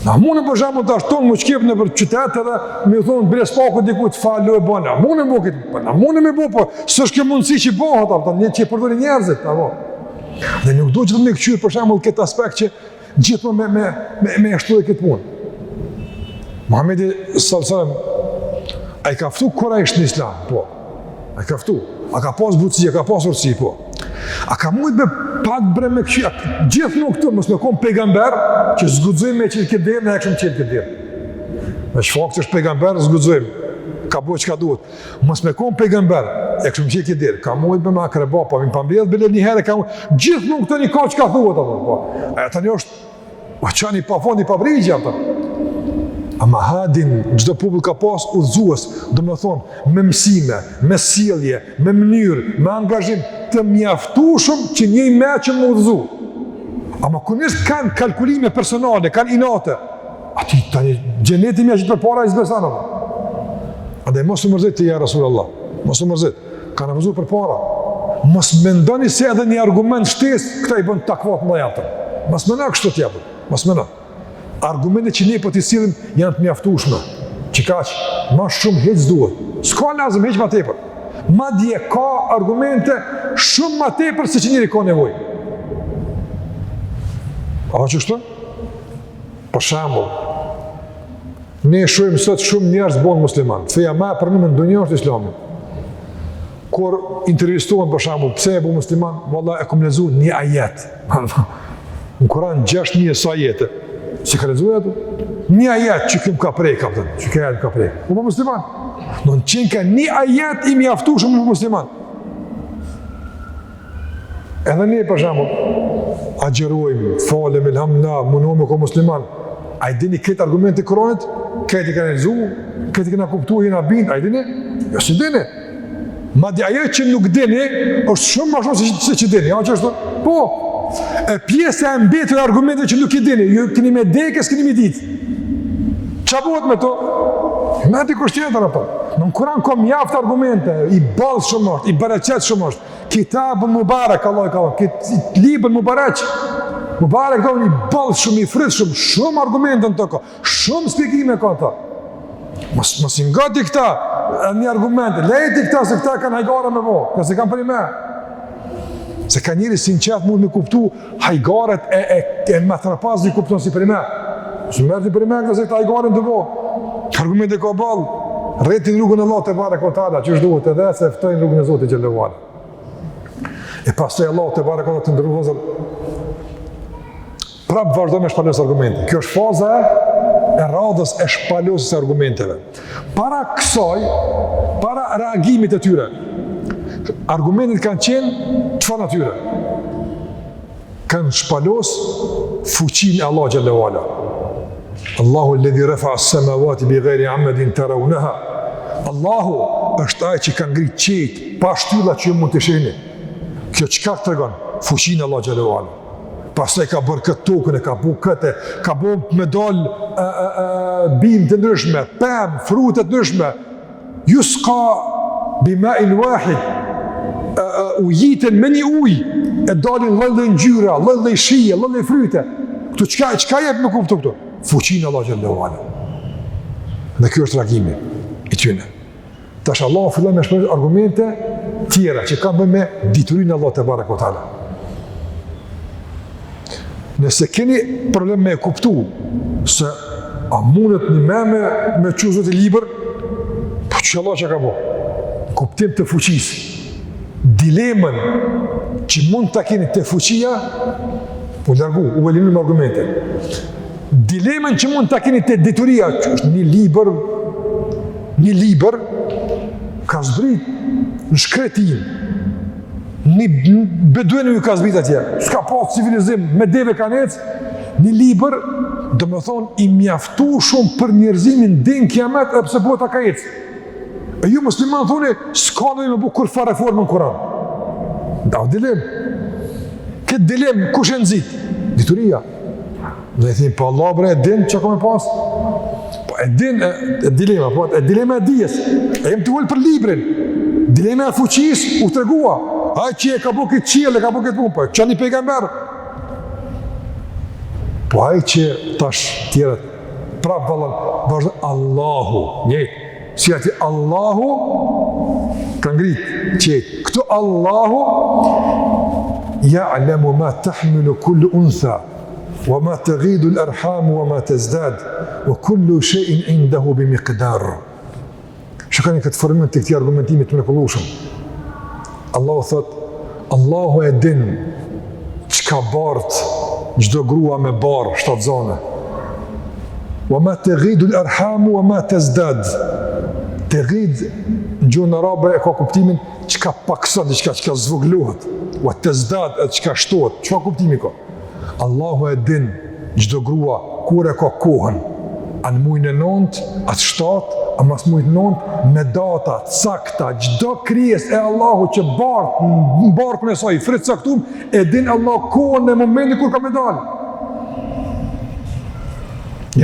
[SPEAKER 1] Na mune për shembull të ashton më qkip në për qytet edhe me thonë brespaku dikujt falu e bëna. Mune më bo këtë, na mune me bo, po s'është kjo mundësi që bëhat, ata, që i përdori njerëzit, apo. Dhe nuk duhet që të me këqyrë për shembull këtë aspekt që gjithmonë me ashtu e këtë punë. Muhamedi sallallahu a i ka ftu Kurajsh në islam, po. A i ka ftu. A ka pas butësi, a ka pas urësi, po. A ka mujt me pak bre me këqia. Gjithë nuk të, mos me kom pejgamber, që zgudzojmë me qëllë këtë dirë, ne e këshëm qëllë këtë dirë. Me që faktë është pejgamber, zgudzojmë. Ka bojë që ka duhet. Mos me kom pejgamber, e këshëm qëllë këtë dirë. Ka mujt me akreba, pa min pambledh, belev një herë, ka mujt. Gjithë nuk të një ka që ka thuhet, po. A tani është, qani pa fondi pa brigja, po. Ama hadin, çdo popull ka pas udhëzues, do me thonë, me mësime, me sjellje, me mënyrë, me angazhim të mjaftueshëm që njëj me që më udhëzu. Ama kërës kanë kalkulime personale, kanë inate, ati tani gjeneti mja që të përpara i zbesanëm. Andaj mos u mërzit të ja Rasulullah, mos u mërzit, kanë refuzuar përpara. mos mendoni se edhe një argument shtesë, këta I bën takvat më japtën. Mos mendoni kështu t'japën, mos mendoni. Argumentet që ne po t'i sillim janë të mjaftueshme. Që kaq, më shumë hiç duhet. S'ka lazëm hiç më tepër. Madje ka argumente shumë më tepër se që njëri ka nevojë. A që kështu? Për shembull, ne shohim sot shumë njerëz bëhen musliman. Feja më e përmendur në dunjë është Islami. Kur intervistohen për shembull, pse e bë musliman? Vallahi e kam lexuar një ajet. Në Kur'an 6000 sa ajete. Si ka lexuar ato? Një ajet që këm ka prej, kapten. Që ka jetë ka prej. U bë musliman. Në qenë ka një ajet I mjaftueshëm për musliman. Edhe ne për shembull, agjerojmë, falem, elhamdulillah, mundohemi ko musliman. A I dini këtë argumente Kur'anit? Këtë I kanë lexu, këtë I kanë kuptuar jena bind, a I dini? Jo si dini. Madje ajo që nuk dini, është shumë më shumë se që dini, a që është? Po, e pjesa e mbetur e argumente që nuk I dini, ju keni me dekë, s'keni me ditë. Qa bëhet me to? Me di kusht tjetër apo? Në Kur'an ka mjaft argumente, I ballë shumë është, I bereqet shumë është. Kitabun Mubarak, Allah I ka thënë, këtë libër Mubarak. Mubarak do I ballë shumë, I fryt shumë argumente në to ka, shumë shpjegime ka ta. Mos I ngati këta, një argumente, lejti këta se këta kanë hajgare me vo, këse kanë për I me. Se ka njëri sinqert mund me kuptu hajgaret e metrapaz I kupton si për I me. Së mërti për I me këta se këta hajgaren të vo. Argumente ka ballë, rretin rrugën e Allah të bare kotala, që është duhet edhe se eftojnë rrugën e Zotit Gjellewala. E pastaj Allah të bare kotala të ndërru prapë vazhdo me shpallos argumente. Kjo është faza e radhës e shpallosjes e argumenteve. Para kësaj, para reagimit e tyre, argumentet kanë qenë çfarë natyre? Kanë shpallos fuqinë e Allah xhallahu ala. Allahu alladhi rafa'a as-samawati bighayri 'amadin tarawnaha. Allahu është ai që ka ngritë qiejt pa shtylla që ju mund të shihni. Kjo çka tregon? Fuqinë e Allah xhallahu ala. Pastaj ka bërë këtë tokën, ka bu këtë, ka bu me dal bimë të ndryshme, pemë, frutet ndryshme. Yusqa bima'in wahid, ujiten me një ujë, e dalin lloj-lloj ngjyra, lloj-lloj shije, lloj-lloj fryte. Këtu çka jep me kuptu këtu? Fuqinë Allah xhallahu ala. Dhe ky është reagimi I tyre. Tash Allah fillon me shpërndar argumente tjera që kanë bënë me diturinë Allah te barekuhu teala. Nëse keni problem me e kuptu se a mundet një me që Zotë I liber, po që Allah që ka po, kuptim të fuqisë, dilemën që mund të keni të fuqia, po largu, u eliminu me argumente. Dilemën që mund të keni të dituria, që është një liber, ka zbrit në shkretin, një beduenu ju ka zbrit atje, s'ka pas civilizim, me deve ka nec, një liber, do me thonë, I mjaftu shumë për njerëzimin din kiamet, e pëse bëhet ka ecë. E ju musliman thoni, s'ka nëjë me bu kur fa reformën në Kur'an. Da, dilem. Këtë dilem, kush e nëzit? Dituria. Dhe I thimë, pa Allah bre, e din që ka me pas? Po e din, e dilema, po e dilema e dijes. E jem të ullë për librin. Dilema e fuqis, u të regua. Aj që e ka bu këtë qilë, e ka bu këtë punë, po që një pejgamber. Po aj që tash tjerët, prapë vëllën, vazhdo Allahu, njëjtë. Si ati Allahu, ka ngritë qëjtë. Këtu Allahu, ja'lamu ma tahmilu kullu untha, wa ma taghidu al-arhamu wa ma tazdad, wa kullu shay'in indahu bi miqdar. Shikoni këtë formë të këtij argumentimi të mrekullueshëm. Allahu thot, Allahu e din çka bart çdo grua me bar shtatzane. Wa ma taghidu al-arhamu wa ma tazdad. Taghid në gjuhën arabe e ka kuptimin çka pakson, diçka çka zvogëlohet. Wa tazdad atë çka shtohet. Çfarë kuptimi ka? Allahu e din çdo grua kur e ka kohën. Anë mujnë e 9, atë 7, a mas mujnë 9, me data, sakta, gjdo krijes e Allahu që në barkën e saj, fritë saktum, e din Allah kohën në momenti kur ka me dalë.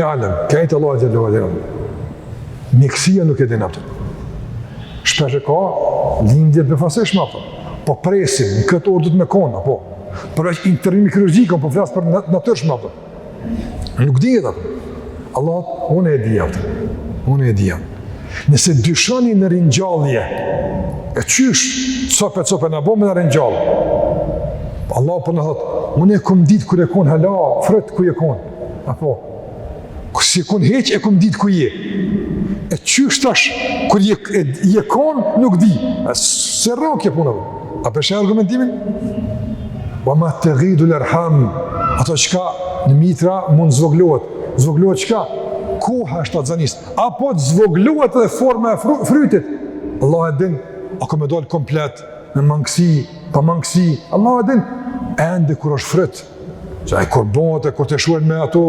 [SPEAKER 1] Jalëm, kajtë Allah e gjellohë dhe jam. Mjekësia nuk e din apëtë. Shpesh e ka lindjet befasishme apëtë. po presim, në këtë orë du të me kona, po. Për është intervimi kirurgjikon, po flasë për natyrshme, apo. Nuk dihet, apo. Allah, unë e di, apo. Unë e di, apo. Nëse dyshoni në ringjallje, e qysh, cope në bomë në ringjallë. Allah për në thotë, unë e kom ditë kër e kon hala, frët ku e kon, apo. Si e kon heq, e kom ditë ku je. E qysh tash, kër je kon, nuk di. Se rakje punë, apo. A përshë argumentimin? Wa ma të ghidu lërham, ato qka në mitra mund zvoglohet. Zvoglohet qka? Koha është atë zanis. Apo të zvoglohet edhe forma e frytit. Allah e din, ako me dollë komplet, me mangësi, pa mangësi. Allah e din, ende kur është fryt. Që e kur bote, kur të shuhen me ato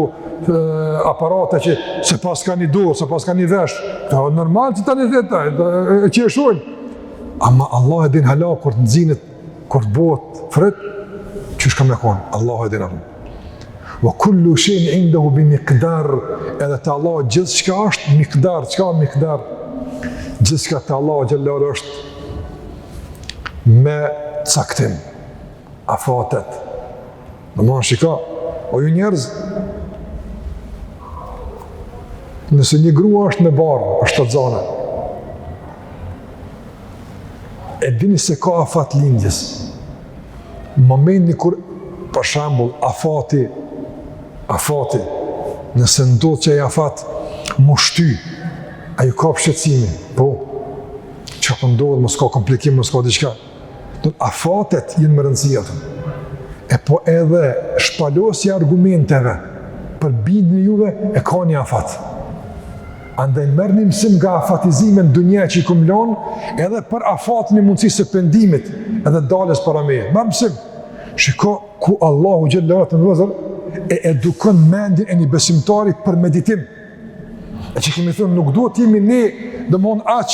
[SPEAKER 1] aparate që se pas ka një dorë, se pas ka një vesh. Të normal që ta një theta, që e shuhen. Ama Allah e din hala kur të nëzinit, kur të bëhet fryt, që shka me konë, Allah e din atë. Wa kullu shenë indahu bi miqdar, edhe të Allah gjithë shka është miqdar, qka miqdar? Gjithë shka të Allah gjellore është me caktim, afatet. Në mënë shika, o ju njerëz, nëse një grua është me barë, është të zane, e dini se ka afat lindjes. Momenti kur, për shembull, afati, nëse ndodhë që ai afat më shty, ai ka shqetësimin, po, që po ndodhë, mos ka komplikim, mos ka diçka. Afatet jenë më rëndësia të. E po edhe shpalosja argumenteve për bindjen e juve e ka një afat. Andaj merrni mësim nga afatizime në dunja që i kum lënë, edhe për afatin e mundësisë së pendimit, edhe daljes para meje. Merr mësim. Shiko ku Allahu xhallahu te vëzër e edukon mendjen e një besimtari për meditim. E që kemi thënë, nuk duhet jemi ne domthon aq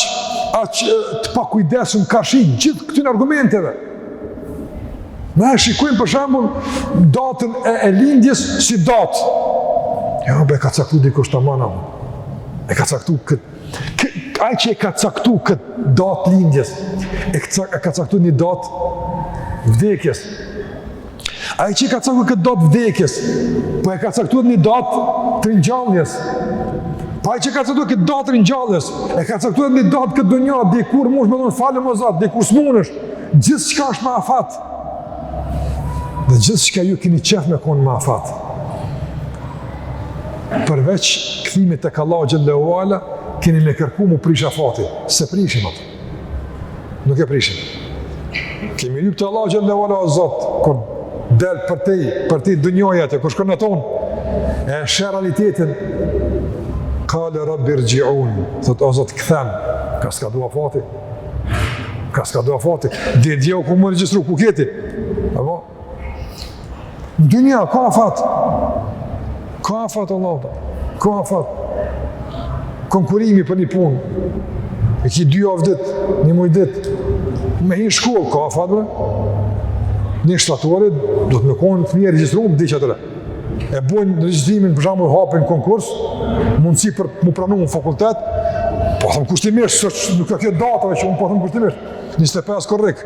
[SPEAKER 1] të pakujdesshëm karshi gjithë këtyre argumenteve. Ne shikojmë për shembull datën e lindjes si datë. Jo, be ka caktu dikush tamam. E ka caktu ai që e ka caktu këtë datë lindjes, e ka caktu një datë vdekjes. Ai që e ka caktu këtë datë vdekjes, po e ka caktu një datë të ringjalljes. Po ai që ka caktu këtë datë ringjalljes, e ka caktu një datë këtë dunja, dikur mush me thonë falë më zot, dikur s'munësh. Gjithçka është me afat. Dhe gjithçka ju keni qef me konë me afat. Përveç këthimit të Allahu xhallahu ala, keni me kërku mu prish afati. Se prishim atë. Nuk e prishim. Kemi lyp të Allahu xhallahu ala o Zot, kur del për ti dunjoja të, kur shkon në tonë, e shë realitetin, kale rabbi rgjiun, thot o Zot këthem, ka s'ka dua afati. Ka s'ka dua afati. Dhe djeu ku më regjistru, ku keti. Apo? Në dunja, ka afat. Ka afat Allah, ka afat. Konkurimi për një punë. E ki 2 javë dit, 1 muj dit. Me hinë shkollë, ka afat bre. Një shtatorit, do të me konë të një regjistru, më di që atëre. E bojnë regjistrimin, për shembull hapin konkurs, mundësi për mu pranu në fakultet, po thëmë kushtimisht, nuk ka këtë datave që unë po thëmë kushtimisht. 25 korrik.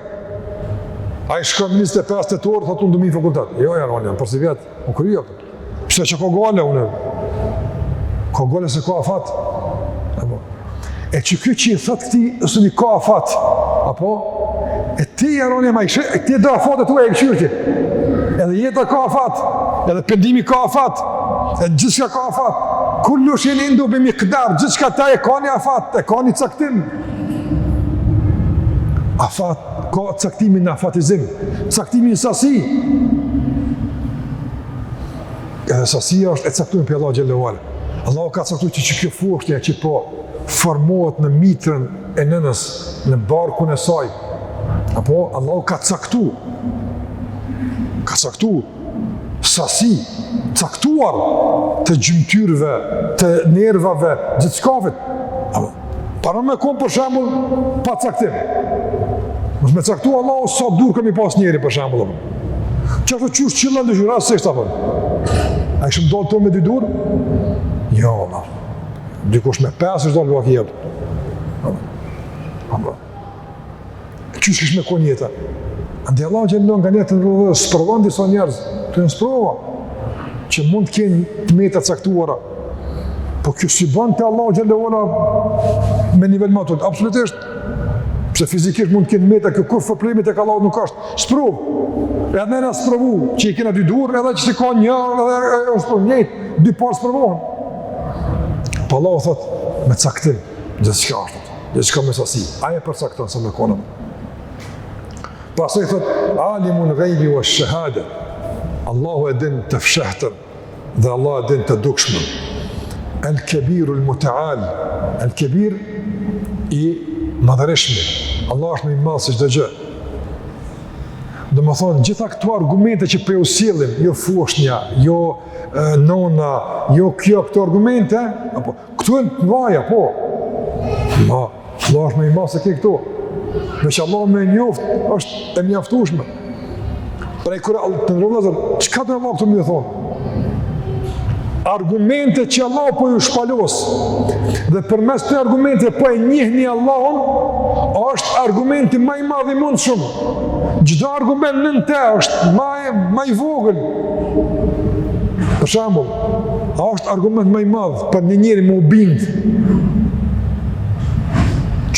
[SPEAKER 1] A i shkëm 25 të torë, thotë unë du mi fakultet. Jo, janë, për si vjetë, unë kërija. Pse që ka gale, unë. Ka gale se ka afat. E që kjo që i thëtë këti, ësë një ka afat. Apo? E ti janë, ma i shë, e ti e dhe afat e tu e e këshyrti. Edhe jeta ka afat, edhe pendimi ka afat, edhe gjithçka ka afat. Kullu shenë indu be miqdar, gjithçka ta e ka një afat, e ka një caktim. Afat, ka caktimin në afatizim, caktimin në sasi. Edhe sasia është e caktuar për Allah xhallahu ala. Allah ka caktuar që kjo fushtja që po formohet në mitrën e nënës, në barkun e saj. Apo Allah ka caktuar. Ka caktuar sasi, caktuar të gjymtyrëve, të nervave, gjithçkafit. Para me kom për shembull pa caktim. Mos me caktu Allah sa dur kemi pas njeri për shembull. Çfarë çush qilla ndëgjë rastisht apo? A ishim dalë to me 2 dur? Jo, Allah. Dikush me 5 është dalë vakjet. Qysh kish me kon jeta? Ande Allah gjellon nga netën rrëdhë, sprovon disa njerëz, të në sprova, që mund të kenë meta caktuara. Po kjo si bën të Allah gjellon me nivel më të absolutisht. Pse fizikisht mund të kenë meta, kjo kur problemi tek Allahu nuk është. Sprov. Edhe ne sprovu, që i kena dy dur, edhe që si ka një, edhe është për njëjtë, dy parë sprovohen. Po Allahu thot, me caktim, gjithçka është, gjithçka me sasi. Aje përcakton se me konëm. Pastaj thot, alimun ghaibi wa shahada. Allahu e din të fshehtën dhe Allah e din të dukshmën. El-Kebiru el-Mutaal, El-Kebir i madhërishmi. Allah është më i madh se çdo gjë. Do më thonë, gjitha këto argumente që për ju sillim, jo foshnja, jo nona, jo kjo këto argumente, apo, këtu e në vaja, po. Ma, Allah është më i madh se këto. Veç Allah me njoft është e mjaftueshme. Prej kur të ndërlozër, çka do Allah këtu më thonë? Argumente që Allah po ju shpalos dhe përmes të argumente po e njihni Allahun, është argumenti më i madh i mundshëm. Çdo argument nën te është më i vogël. Për shembull, a është argument më i madh për një njeri më u bind?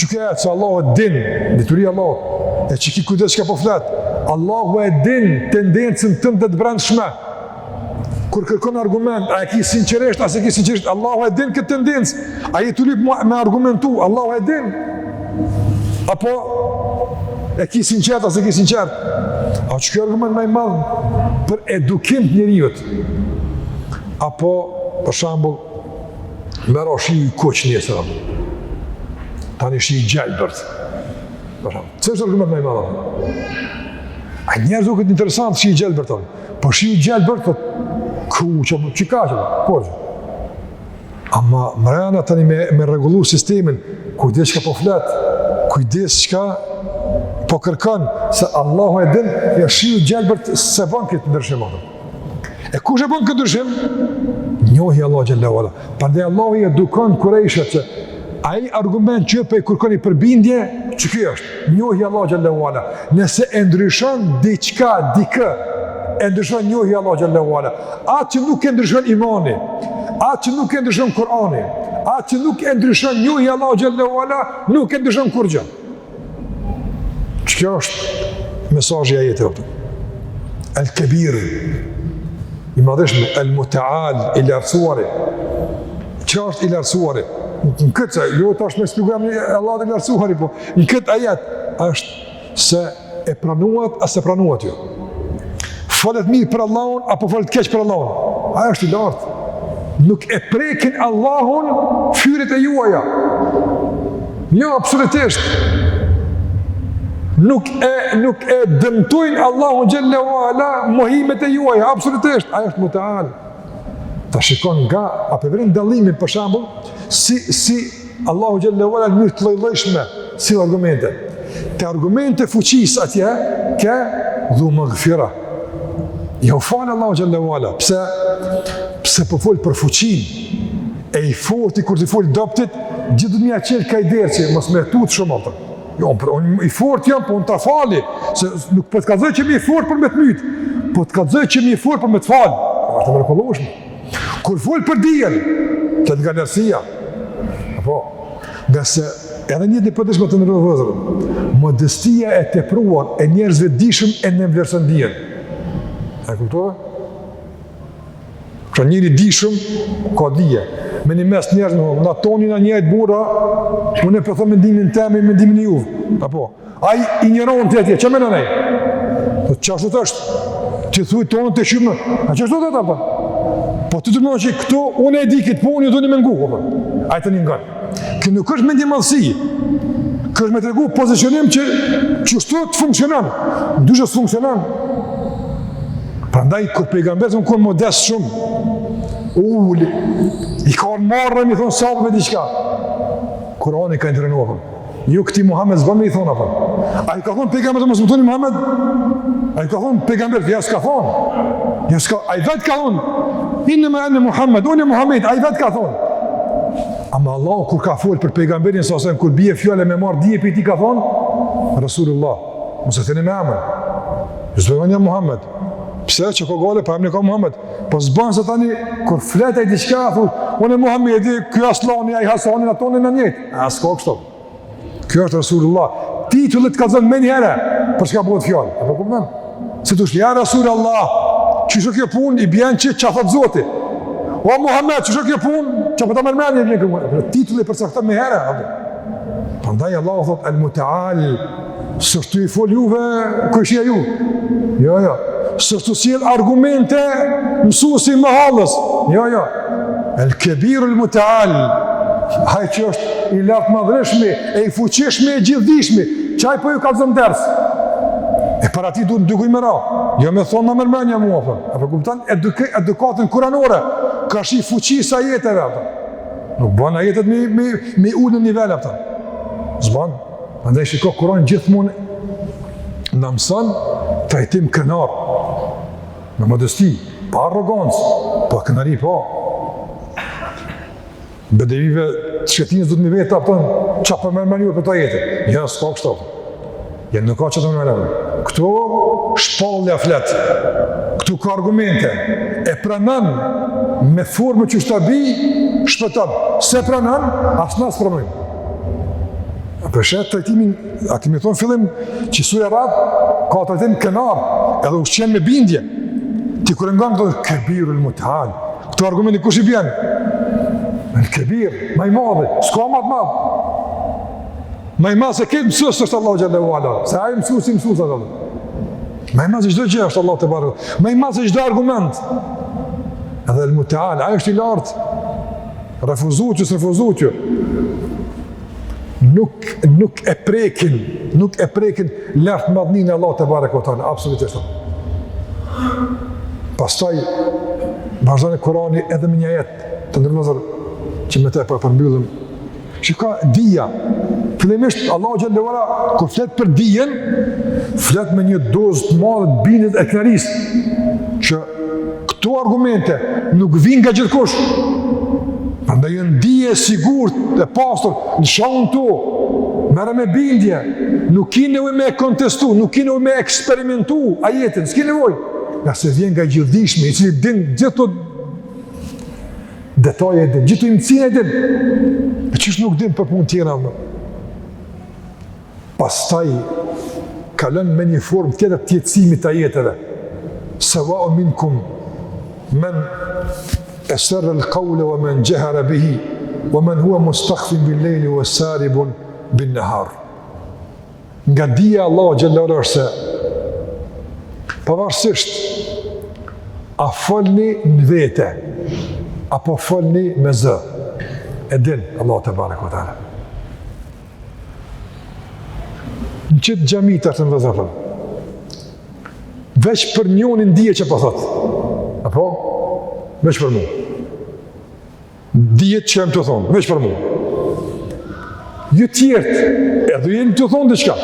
[SPEAKER 1] Çka që Allahu e din, detyria e Allahut, e që ki kujdes që po flet. Allahu e din tendencën tënde të brendshme. Kur kërkon argument, a e ki sinqerisht, a se ki sinqerisht, Allahu e din këtë tendencë. A je të lyp me argumentu, Allahu e din. Apo, e ki sinqert, a se ki sinqert. A që kjo argument më i madh për edukim të njeriut. Apo, për shambull, mero shi i koq njësër. Tani shi i gjelbërt. Për shambull, që është argument më i madh? A njerëz u këtë interesant shi i gjelbërt. Po shi i gjelbërt, që ka që, porgjë. Ama mrena tani me regullu sistemin, kujdes që ka po flet, kujdes që ka po kërkan, se Allahu e din, ja shiu gjelbërt se ban këtë ndryshim. E kush e ban këtë ndryshim? Njohi Allah Gjallahu Ala. Pandaj Allahu i edukon kurejshet që ai argument që pe kërkoni përbindje, që kjo është? Njohi Allah Gjallahu Ala. Nëse e ndryshon diqka, dikë, e ndryshon njohi Allah Gjallahu Ala. Atë që nuk e ndryshon imani, atë që nuk e ndryshon Kur'ani, atë që nuk e ndryshon njohi Allah Gjallahu Ala, nuk e ndryshon kur gjë. Kjo është mesazhi i ajetit. El-Kebir, i madhëshmi, El-Mutaal, i lartësuari. Që është i lartësuari? Në këtë, jo tash me shpjegojmë Allah i lartësuari, po në këtë ajet është se e pranuat a se pranuat ju. Falet mirë për Allahun, apo falet keq për Allahun. Aja është i lartë. Nuk e prekin Allahun fyrit e juaja. Jo, absolutisht. Nuk e dëmtojnë Allahun Gjallahu Ala mohimet e juaja, absolutisht. Aja është Mutaal. Ta shikon nga, apo vërin dallimin për shembull, si Allahu Gjallahu Ala në mënyrë të lloj-llojshme, si argumente. Te argumente fuqisë atje, ke dhu maghfira. Ja u falë Allahu Gjallahu Ala. Pse po folë për fuqin, e i forti kur t'i folë doptit, gjithë du t'mja qenë ka i derë që mos me tutë shumë altë. Jo, unë i fort jam, po unë t'a fali, se nuk po t'ka dhej që mi i fort për me t'mytë, po t'ka dhej që mi i fort për me t'falë. Ashtë të mrekulloshme. Kur folë për dijen, të nga nërësia, apo, nga se edhe një të përdishme të nërë vëzërën, modestia e tepruar e njerëzve dishëm e në vlerësën dijen. E kuptove? Kështë njëri dishëm, ka dije. Me një mes njerëz, në tonin a njëjtë bura, unë e përthë mendimin teme i mendimin i juvë. Apo, ai i njëronë të atje, që me në nej? Që ashtu të është? Që thuj tonën të shymë, a që ashtu të të të? Po të të mënë që këto, unë e di këtë po, unë e do një me ngu, a i të një nganë. Kë nuk është mendim madhësi, kë është me të regu pozicionim që qështu të funksionan, ndryshë të funksionan. Prandaj, kër pejgamberët më konë modest shumë, i ka në marrë me i thonë sabëve diqka. Kurani ka intervenuar. Jo këti Muhammed zbanë me i thonë. A i ka thonë pejgamberët mësë më thoni Muhammed? A i ka thonë pejgamberët? Ja s'ka thonë. A i vetë ka thonë. Inë me enë Muhammed, unë e Muhammed, a i vetë ka thonë. Ama Allah, kur ka folë për pejgamberin, sa kur bje fjale me marrë dije për ti ka thonë, Rasulullah, mësë të një me amën. Zbëjnë Muhammed. Pse që ko gale, pa emni ka Muhammed. Po zbanë se tani, kur fletaj diçka, thush, unë e Muhammedi, kjo Aslani, a i Hasanin, atoni në njëjtë. A s'ka kështu. Kjo është Rasulullah. Titullit ka zënë me njëherë, për çka bëhet fjallë. Apo kupton? Se thush, ja Rasulullah, çështë kjo punë, i bjen që thot Zoti. O Muhammed, çështë kjo punë, që po ta mërmeni një këmë. Titulli përcakton me herë. Prandaj Allah thot, al-Muta'al, sërtu i fol juve, këshia ju. Jo. Sërtu sjell argumente mësuesi më hallës. Jo. El-Kebir el-Muta'al. Haj që është i lartë madhreshmi, e i fuqishmi, e gjithdijshmi. Qaj po ju ka zënë ders. E para ti duhet ndykuj me ra. Jo me thonë në mërmenja mua, apo kupton? Edukatën kuranore, ka shi fuqisa jetëve, nuk bën ajetet me ullë në nivel, zban. Andaj shiko Kur'an gjithmonë në mësën trajtim kënar, me modesti, pa arrogancë, pa kënari, pa. Bedevive të shketinës du të mi veta, qa për mërmenjur për ta jetë. Ja, s'ka kështu. Ja, nuk ka që të mërmenjur. Këto shpallja flet, këtu ka argumente, e pranon me formë që shtabi, shpëton. Se pranon, as nas pranojmë. Për shetë trajtimin, a kemi thonë fillim që Surja Ra'd ka trajtim kënar, edhe ushqen me bindje. Ti kur ngan këto Kebirul Muta'al, këto argumenti kush i bjen? El Kebir, më i madhi, s'ka më të madh. Më i madh se këtë mësues është Allahu xhallahu ala, se ai mësuesi Allah. Më i madh se çdo gjë është Allahu te barë. Më i madh se çdo argument. Edhe El Muta'al, ai është i lartë. Refuzuar. Nuk e prekin lartë madhnin e Allah të barek o tala, absolutisht. Pastaj, vazhdon e Kurani edhe me një jetë të ndërlozër që me te përmbyllëm. Që ka dija, fillimisht Allah xhallahu ala, kur flet për dijen, flet me një dozë të madhe të bindjes e knarisë, që këto argumente nuk vinë nga gjithkush. Prandaj janë dije sigurt e pastër, në shahun tu, merre me bindje, nuk ki nevojë me kontestu, nuk ki nevojë me eksperimentu ajetin, s'ki nevojë. Nga se vjen nga gjithdijshmi, i cili din gjithë detaje din, gjithë imësine din, e qështë nuk din për punë tjera. Pastaj kalon me një formë tjetër tjetësimit të ajeteve. Sawa'un minkum men أسر القول ومن جهر به ومن هو مستخف بالليل وسارب بالنهار. Nga dija Allah xhallahu ala është se pavarësisht a folni në vete apo folni me zë, e din Allah te barek ve taala. Në qëtë xhami të në vëzëfën, veç për njonin dije që po thot, apo? Veç për mu. Dijet që jem të thonë, veç për mu. Ju tjertë, edhe jenë të thonë diqka.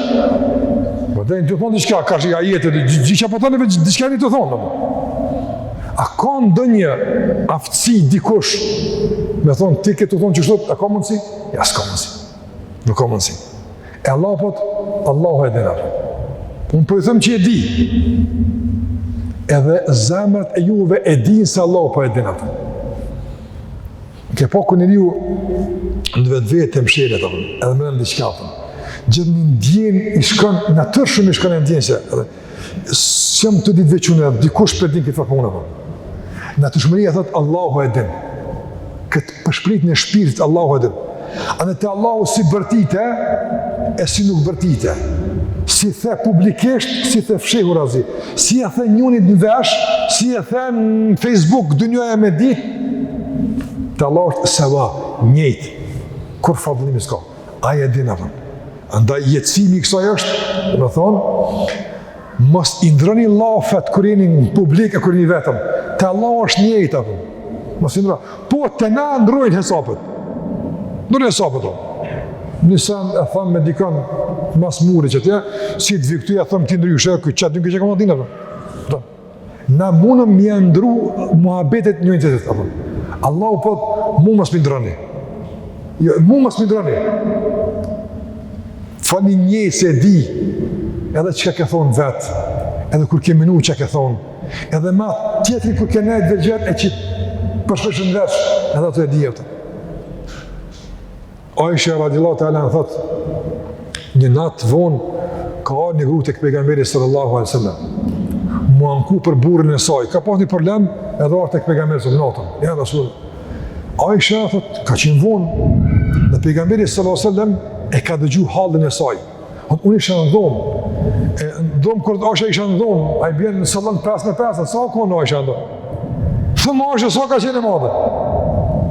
[SPEAKER 1] Po dhe jenë të thonë diqka, ka shika jetë, gjitha po thonë veç diqka një të thonë. A ka ndonjë aftësi dikush me thonë, ti këtë të thonë që shtot, a ka mundësi? Ja, s'ka mundësi. Nuk ka mundësi. E Allah pot, Allahu e dina. Unë po i thëmë që e di. Edhe zemrat e juve e dinë se Allah po e dinë atë. Ke po kënë ju në vetë vetë e mshelet, edhe më në diqka. Gjithë një ndjen i shkon, në tërë shumë i shkon e ndjen se, s'jam të ditë veçunë edhe, dikush për din këtë farpunë. Në të shmëria thotë Allahu e dinë. Këtë përshprit në shpirit Allahu e dinë. A në të Allahu si bërtite, e si nuk bërtite. Si the publikisht, si the fshehur azi. Si e the njunit në vesh, si e the në Facebook, dënjoja me dit. Të Allah është sewa, njëjtë. Kur fadlimi s'ka? Aja e din atëm. Andaj jetësimi i kësaj është, me thonë, mos i ndroni lafet kër jeni në publik e kër jeni vetëm. Të Allah është njëjtë atëm. Mos i ndroni. Po, të na ndrojnë hesapet. Ndrojnë hesapet, Nisan e thamë me dikon mas muri që tja, si të viktuja thëmë ti ndryshe, këtë qatë një këtë që ka më na mundëm mi ndru muhabetet njëjnë të të të. Allahu po, mu mas mi ndroni. Mu mas mi ndroni. Fali një se di, edhe që ka ke thonë vetë, edhe kur ke minu që ke thonë, edhe ma tjetëri kur ke nejtë vëgjet, e që përshkëshën veç, edhe të e djevëtë. Aisha radiallahu ta'ala në thotë, një natë vonë, ka arë një gru të pejgamberi sallallahu alaihi sallam, mu anku për burën e saj, ka pas një problem, edhe arë të pejgamberi sallallahu alaihi sallam, ja Rasul. Aisha thotë, ka qenë vonë, dhe pejgamberi sallallahu alaihi sallam e ka dëgju halën e saj. Unë isha në dhomë, dhomë kërët Aisha isha në dhomë, a i bjenë në sallën 5-5, sa konë Aisha në dhomë? Thëmë Aisha, sa ka qenë e madhe?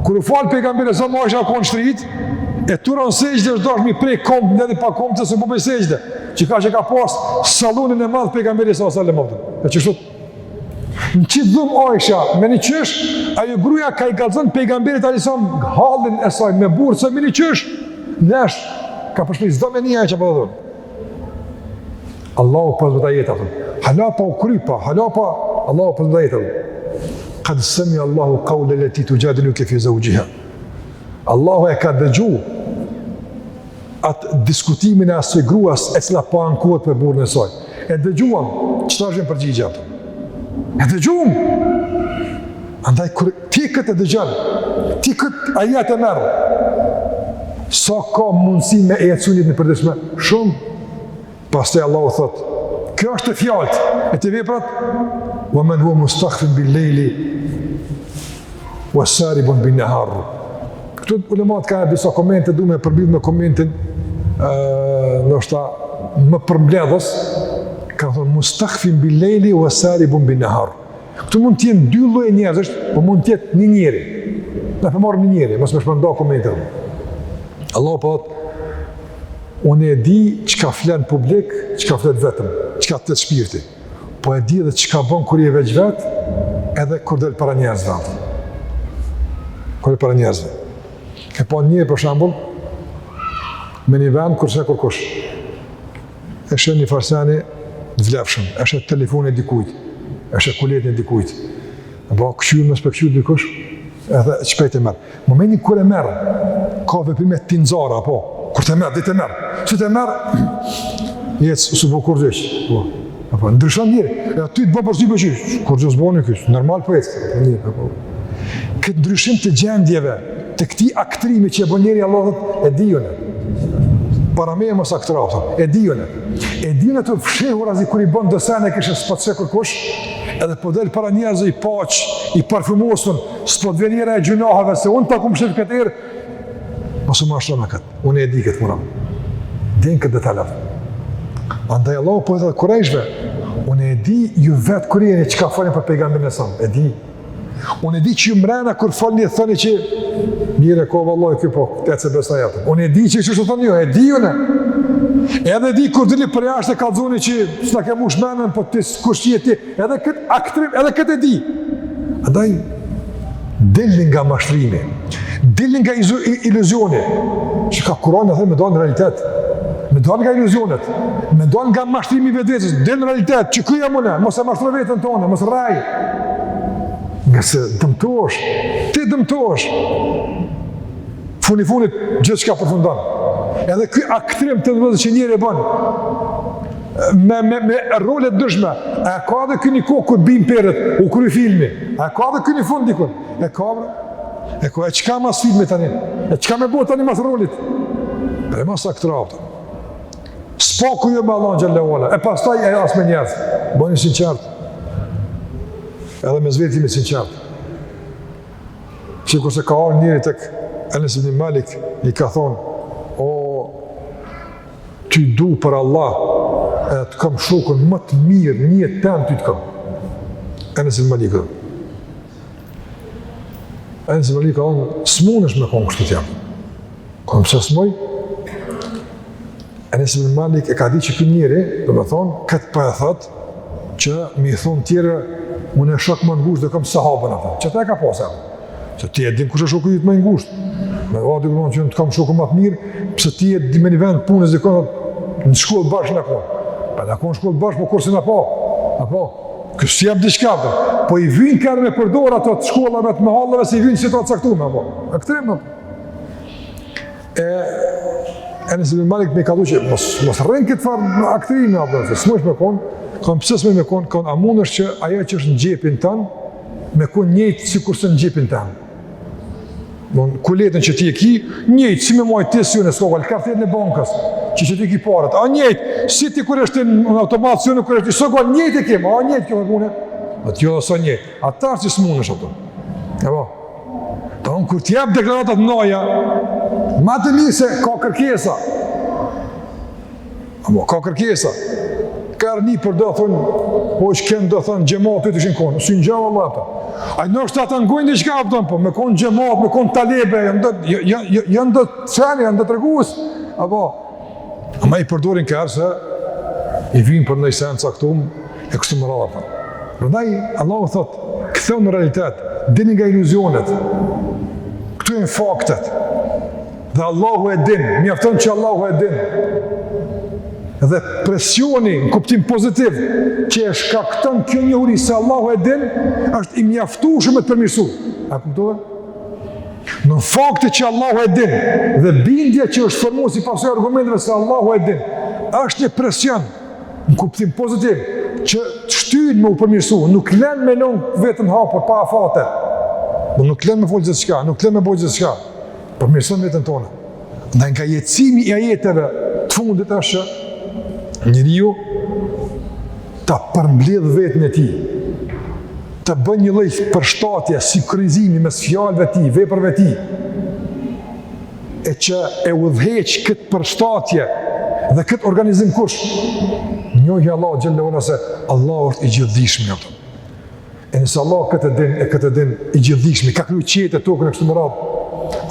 [SPEAKER 1] Kërë u falë pejgamberi, sa Aisha konë shtrit, e tura në sejgjde është dash mi prej kompë, në edhe pa kompë të se po për sejgjde, që ka pas salunin e madhë pejgamberi sa sallën madhë. E që shtot, në qitë dhomë Aisha, me një qësh, ajo gruja ka i galzën pejgamberit alisam halin e saj, me burë, se me një qësh, nesh, ka përshpej zdo me një e që për dhe dhëmë. Allahu për zbëta jetë, hala pa u krypa, hala pa, Allahu për zbëta jetë. Qad sami Allahu qawle leti tu gjadiluke fi zawjiha. Allahu e ka dëgju atë diskutimin e asoj gruas e cila pa ankohet për burën e saj. E dëgjuam, qëta është në përgjigja? E dëgjuam! Andaj, kër ti këtë e dëgjan, ti këtë ajat e merë, sa ka mundësi me e jetësunit në përdeshme? Shumë. Pastaj Allahu thotë, kjo është të fjallët, e të veprat, wa men hua mustakhfin bil lejli, wa saribun bin neharru. Këtu ulemat ka e disa komente, du me përbid me komentin, nështë më përmbledhës, ka thonë, mustakhfin bil lejli, wa saribun bin neharru. Këtu mund t'jenë dy lloje njerëzish, po mund t'jetë një njeri. Ne përmarim një njeri, mos me shpërnda komentet. Allahu po thotë, unë e di çka flen publik, çka flet vetëm, çka të shpirti. Po e di edhe çka bën kur je veç vet, edhe kur del para njerëzve. Kur del para njerëzve. Ke pa një për shembull, me një vend kurse kërkush. E shën një farsani të vlefshëm, e shën telefonin e dikujt, e shën kuletin e dikujt. Apo këshyr mos për këshyr dikush, edhe shpejt e merr. Momentin kur e merr, ka veprime tinxara apo kur të merr, ditë merr. Që të merr, jetë së po kurgjesh. Apo ndryshon njëri. E aty të bë përsi për qysh. Kurgjesh boni kësh, normal po ecë. Këtë ndryshim të gjendjeve, të këtij aktrimi që e bën njeri Allahut, e dijone. Para me mos aktorata, e dijone. E dijone të fshehur as i kur i bën dësen e kishë spatse kërkush, edhe po del para njerëzve i paq, i parfumosur, s'po të vjen njëra e gjunahave se unë ta kum shef këtë herë. Mos u mashtro me këtë, unë e di këtë muram. Din këtë detalat. Andaj Allahu po e dhe Kurejshve, unë e di ju vetë kur jeni që ka falin për pejgamberin e sam, e di. Unë e di që ju mrena kur falin e thëni që mire ko valloj kjo po, këtë se besna jetën. Unë e di që që thënë jo, e di une. Edhe di kur dili për jashtë e kalzoni që s'na ke mush menën, po të kush jeti, edhe këtë aktrim, edhe këtë e di. Andaj, dillin nga mashtrimi, dillin nga iluzioni, që ka Kurani e thënë me do në realitet, me do nga iluzionet, me do nga mashtrimi vetëvetës, dillin në realitet, që kuja mune, mos e mashtro vetën tonë, mos raj. Nga se dëmtosh, ti dëmtosh, funit gjithë që ka përfundan. Edhe këj aktrim të nëvëzë që njëri e banë, me rolet dëshme, e ka dhe këni kohë kur bim përët, u kry filmi, e ka dhe këni fund dikun, e ka bre, e qka mas filmi tani, e qka me bo tani mas rolit, e mas aktrapta. Spaku jo me Allah në gjellë e pastaj e as me njerëz, bëni sinqert, edhe me zvetimi sinqert. Që kurse ka arë njëri tek Enes ibn Malik, i ka thonë, o, ty du për Allah, e të kam shokën më të mirë, një ten ty të kam. Enes ibn Malik, Enes ibn Malik ka thonë, s'munësh me konë kështë të tjemë. Konë pëse s'moj, Enes ibn Malik e ka di që këtë njëri, dhe me thonë, këtë pa e thëtë, që mi thonë tjere, unë e shok më ngusht dhe kam sahabën atë, që ta e ka pasë atë. Që ti e din kush e shoku jitë më ngusht. Me vati këtonë që në të kam shoku më të mirë, pëse ti e di me një vend punës dhe kënë në shkollë bashkë në konë. Pa në konë shkollë bashkë, po kursin apo. Kësë jep diçka për. Po i vynë kërë me përdor ato të shkollave të mahallave, se i vynë që ta të caktume, apo. E këtërim, apo. Enes ibn Malik me ka du që mos rrën këtë farë aktrimi, apo, se s'mësh me konë, Kam pëse s'me me konë, a mund është që ajo që është në gjepin tanë, me konë njëjtë si kurse në gjepin tanë. Kuletën që ti e ki, njëjtë, si me majtë ti s'jone, s'ka valë, kartet në bankës, që ti ki parët, a njëjtë, si ti kur është në automat, s'jone kur është ti, s'ka valë, njëjtë e kemë, a njëjtë kjo me pune, a t'jo dhe sa njëjtë, atarë që s'mune është ato. E ba, ta unë kur t'jep deklaratat noja, ma të mirë se ka kërkesa, ka kërkesa, kërë një për do thonë, po që kënë do thonë gjemat të të ishin konë, si në gjavë Allah ta. A në është ata ngojnë një shka pëtën, po me konë gjemat, me konë talebe, janë do të ceni, janë do të regus, apo, ama i përdorin kërë se i vinë për në i senë caktum e kështu më rada për. Rëndaj, Allah u thotë, këtheu në realitet, dini nga iluzionet, këtu e në faktet, dhe Allahu e din, mjafton që Allahu e din, dhe presioni në kuptim pozitiv që e shkakton kjo njohuri se Allahu e din, është i mjaftueshëm të përmirësu. A kuptove? Në fakti që Allahu e din dhe bindja që është formuar si pasojë argumenteve se Allahu e din, është një presion në kuptim pozitiv që të shtyjnë me u përmirësu, nuk lënë me lënë vetën hapur pa afate. Nuk lënë me folë gjithçka, nuk lënë me bojë gjithçka. Përmirëson vetën tonë. Ndaj nga jetësimi i ajeteve të fundit është që njeriu ta përmbledh vetën e tij, të bën një lloj përshtatje, sinkronizimi mes fjalëve të tij, veprave të tij, e që e udhëheq këtë përshtatje dhe këtë organizim kush? Njohja Allah xhallahu ala se Allah është i gjithdijshëm ato. E nëse Allah këtë din i gjithdijshëm, ka kriju qiejtë tokën e kështu me radhë,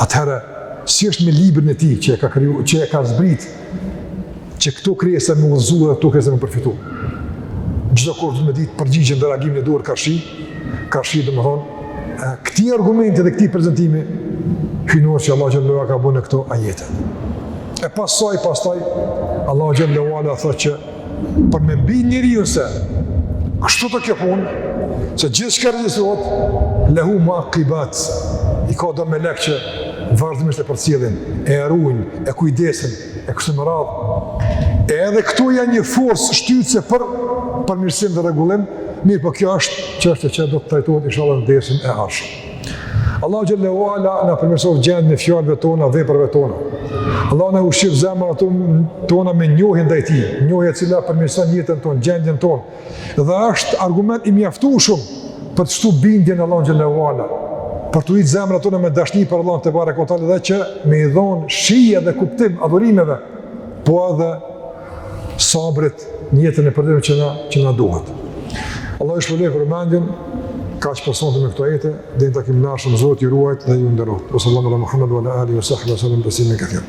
[SPEAKER 1] atëherë si është me librin e tij që e ka kriju, që e ka zbrit, që këto krijesa me udhëzu dhe këto krijesa me përfitu. Çdo kur do të ditë përgjigjen dhe reagimin e duhur karshi do të thonë, këti argumente dhe këti prezantimi hyjnor që Allah xhallahu ala ka bënë këto ajete. E pastaj Allah xhallahu ala thotë që për me mbi njeriu se kështu të kjo punë, se gjithçka regjistruohet lehu muaqibat, i ka do melek që vazhdimisht e përcjellin, e ruajnë, e kujdesin, e kështu me radhë. Edhe këtu janë një forcë shtytëse për përmirësim dhe rregullim, mirë po kjo është çështje që do të trajtohet inshallah në dersin e ardhshëm. Allahu xhallahu ala na përmirësoj gjendjen e fjalëve tona, veprave tona. Allah na ushqif zemrat tona me njohjen ndaj tij, njohje e cila përmirëson jetën tonë, gjendjen tonë. Dhe është argument i mjaftueshëm për të shtu bindjen e Allahu xhallahu ala, për të ujtë zemrat tona me dashni për Allah te barekuhu te ala dhe që me i dhon shije dhe kuptim adhurimeve, po edhe sabrit në jetën e përditshme që na duhet. Allah i shpëlbej për mendjen, kaq personat me këto ajete, dhe në takim nashëm Zoti ju ruajt dhe ju nderoj. Sallallahu alaihi wa sallam Muhammad wa ala alihi wa sahbihi wa sallam taslimen kathira.